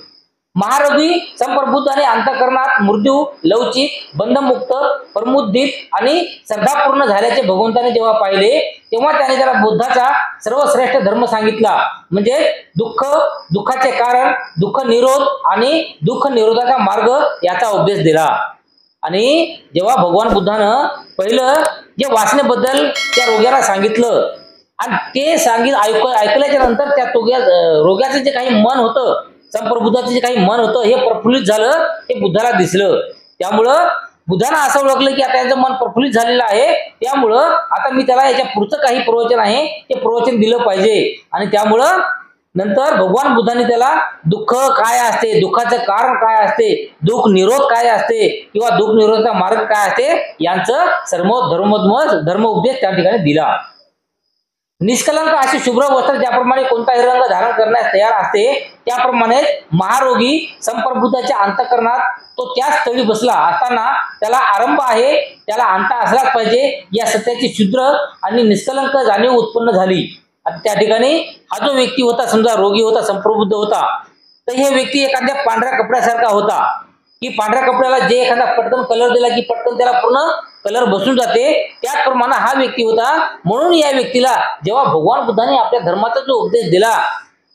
महारोगी संप्रबुद्धाने अंतःकरणात मृत्यू, लवचिक, बंधमुक्त, प्रमुदित आणि श्रद्धापूर्ण झाल्याचे भगवंताने जेव्हा पाहिले, तेव्हा त्याने त्याला बुद्धाचा सर्वश्रेष्ठ धर्म सांगितला, म्हणजे दुःखाचे कारण, दुःख निरोध आणि दुःख निरोधाचा मार्ग याचा उपदेश दिला. आणि जेव्हा भगवान बुद्धानं पहिलं जे वासनेबद्दल त्या रोग्याला सांगितलं आणि ते ऐकल्याच्या नंतर त्या रोग्याचं जे काही मन होतं, संप्रबुद्धाचं जे काही मन होतं हे प्रफुल्लित झालं, हे बुद्धाला दिसलं. त्यामुळं बुद्धानं असं ओळखलं की आता याचं मन प्रफुल्लित झालेलं आहे, त्यामुळं आता मी त्याला याच्या पुढचं काही प्रवचन आहे ते प्रवचन दिलं पाहिजे. आणि त्यामुळं नंतर भगवान बुद्धांनी त्याला दुःख काय असते, दुःखाचं कारण काय असते, दुःख निरोध काय असते किंवा दुःख निरोधाचा मार्ग काय असते यांचं सर्व धर्म उपदेश त्या ठिकाणी दिला. निष्कलंक असे शुभ्र वस्त्र ज्याप्रमाणे कोणताही रंग धारण करण्यास तयार असते, त्याप्रमाणे महारोगी संप्रबुद्धाच्या अंतःकरणात तो त्याच स्थळी बसला असताना त्याला आरंभ आहे, त्याला अंत असलाच पाहिजे या सत्याची शुद्र आणि निष्कलंक जाणीव उत्पन्न झाली. आता त्या ठिकाणी हा जो व्यक्ती होता, समजा रोगी होता, संप्रबुद्ध होता, तर हे व्यक्ती एखाद्या पांढऱ्या कपड्यासारखा होता की पांढऱ्या कपड्याला जे एखादा पटकन कलर दिला की पटकन त्याला पूर्ण कलर बसून जाते, त्याचप्रमाणे हा व्यक्ती होता. म्हणून या व्यक्तीला जेव्हा भगवान बुद्धाने आपल्या धर्माचा जो उपदेश दिला,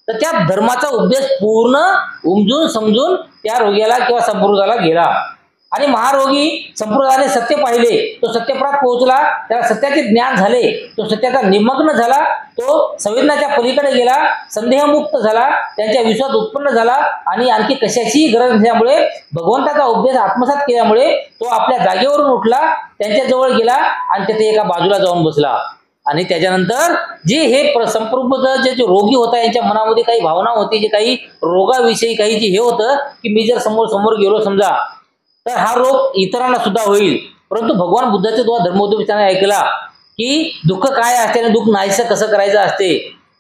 तर त्या धर्माचा उपदेश पूर्ण उमजून समजून त्या रोग्याला किंवा संप्रबुद्धाला गेला. आणि महारोगी संप्रदायाने सत्य पाहिले, तो सत्यप्रात पोहोचला, त्याला सत्याचे ज्ञान झाले, तो सत्याचा निमग्न झाला, तो संवेदनाच्या पलीकडे गेला, संदेहमुक्त झाला, त्यांच्या विश्वास उत्पन्न झाला आणि आणखी कशाचीही गरज नसल्यामुळे भगवंताचा उपदेश आत्मसात केल्यामुळे तो आपल्या जागेवरून उठला, त्यांच्या जवळ गेला आणि तिथे एका बाजूला जाऊन बसला. आणि त्याच्यानंतर जे हे संप्रबुद्ध जे रोगी होता यांच्या मनामध्ये काही भावना होती, जे काही रोगाविषयी काही जे हे होतं की मी जर समोर गेलो समजा तर हा रोग इतरांना सुद्धा होईल, परंतु भगवान बुद्धाचे जेव्हा धर्मोपदेशाने ऐकला की दुःख काय असते आणि दुःख नाहीसं कसं करायचं असते,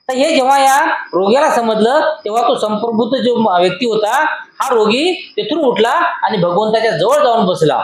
तर हे जेव्हा या रोग्याला समजलं तेव्हा तो संप्रबुद्ध जो व्यक्ती होता हा रोगी तेथून उठला आणि भगवंताच्या जवळ जाऊन बसला.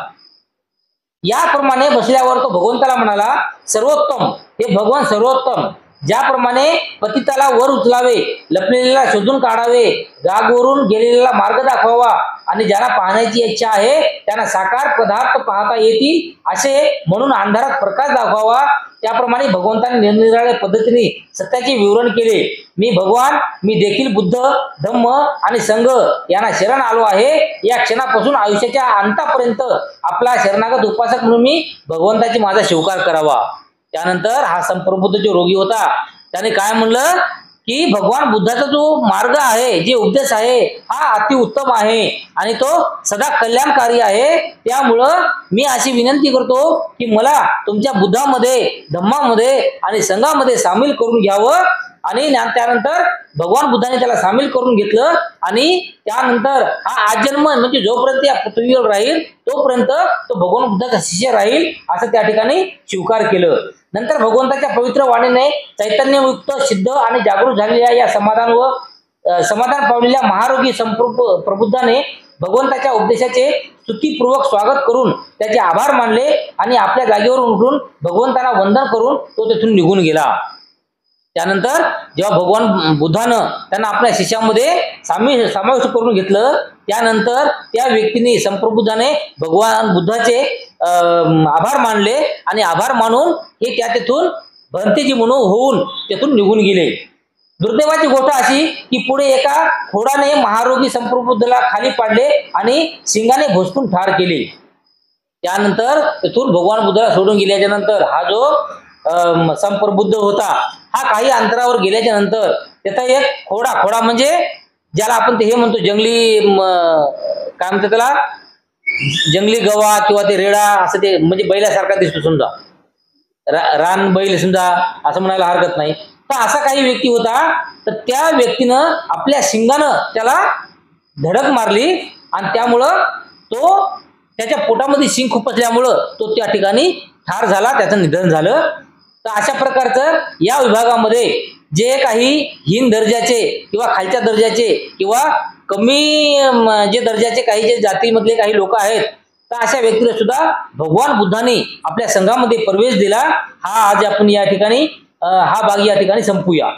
याप्रमाणे बसल्यावर तो भगवंताला म्हणाला, सर्वोत्तम हे भगवान सर्वोत्तम, ज्याप्रमाणे पतिताला वर उचलावे, लपलेल्याला शोधून काढावे, जागवरून गेलेल्याला मार्ग दाखवावा आणि ज्यांना पाहण्याची इच्छा आहे त्यांना साकार पदार्थ पाहता येतील असे म्हणून अंधारात प्रकाश दाखवावा, त्याप्रमाणे भगवंताने निरनिराळ्या पद्धतीने सत्याचे विवरण केले. मी देखील बुद्ध, धम्म आणि संघ यांना शरण आलो आहे. या क्षणापासून आयुष्याच्या अंतापर्यंत आपला शरणागत उपासक म्हणून मी भगवंताची माझा स्वीकार करावा. त्यानंतर हा संप्रबुद्ध जो रोगी होता त्याने काय म्हणलं की भगवान बुद्धाचा जो मार्ग आहे, जे उपदेश आहे हा अतिउत्तम आहे आणि तो सदा कल्याणकारी आहे. त्यामुळं मी अशी विनंती करतो की मला तुमच्या बुद्धामध्ये, धम्मामध्ये आणि संघामध्ये सामील करून घ्यावं. आणि त्यानंतर भगवान बुद्धाने त्याला सामील करून घेतलं आणि त्यानंतर हा आजन्म म्हणजे जोपर्यंत या पृथ्वीवर राहील तोपर्यंत तो भगवान बुद्धाचा शिष्य राहील असं त्या ठिकाणी स्वीकार केलं. नंतर भगवंताच्या पवित्र वाणीने चैतन्ययुक्त, सिद्ध आणि जागृत झालेल्या या समाधान पावलेल्या महारोगी प्रबुद्धाने भगवंताच्या उपदेशाचे स्तुतीपूर्वक स्वागत करून त्याचे आभार मानले आणि आपल्या जागेवरून उठून भगवंताला वंदन करून तो तेथून निघून गेला. त्यानंतर जेव्हा भगवान बुद्धानं त्यांना आपल्या शिष्यामध्ये समाविष्ट करून घेतलं, त्यानंतर त्या व्यक्तीने संप्रबुद्धाने भगवान बुद्धाचे आभार मानले आणि आभार मानून हे तेथून भंतेजी म्हणून होऊन तेथून निघून गेले. दुर्दैवाची गोष्ट अशी की पुढे एका खोडाने महारोगी संप्रबुद्धाला खाली पाडले आणि शिंगाने भोसकून ठार केले. त्यानंतर तेथून भगवान बुद्धाला सोडून गेल्याच्या नंतर हा जो संप्रबुद्ध होता हा काही अंतरावर गेल्याच्या नंतर त्याचा एक खोडा म्हणजे ज्याला आपण ते हे म्हणतो जंगली काय म्हणतात त्याला, जंगली गवा किंवा ते रेडा असं ते म्हणजे बैलासारखा दिसतो समजा, रान बैल समजा असं म्हणायला हरकत नाही. तर असा काही व्यक्ती होता, तर त्या व्यक्तीनं आपल्या शिंगानं त्याला धडक मारली आणि त्यामुळं तो त्याच्या पोटामध्ये शिंग खुपसल्यामुळं तो त्या ठिकाणी ठार झाला, त्याचं निधन झालं. तर अशा प्रकारचं या विभागामध्ये जे काही हीन दर्जाचे किंवा खालच्या दर्जाचे किंवा कमी जे दर्जाचे काही जे जातीमधले काही लोक आहेत, तर अशा व्यक्तीला सुद्धा भगवान बुद्धाने आपल्या संघामध्ये प्रवेश दिला. हा आज आपण या ठिकाणी हा भाग या ठिकाणी संपूया.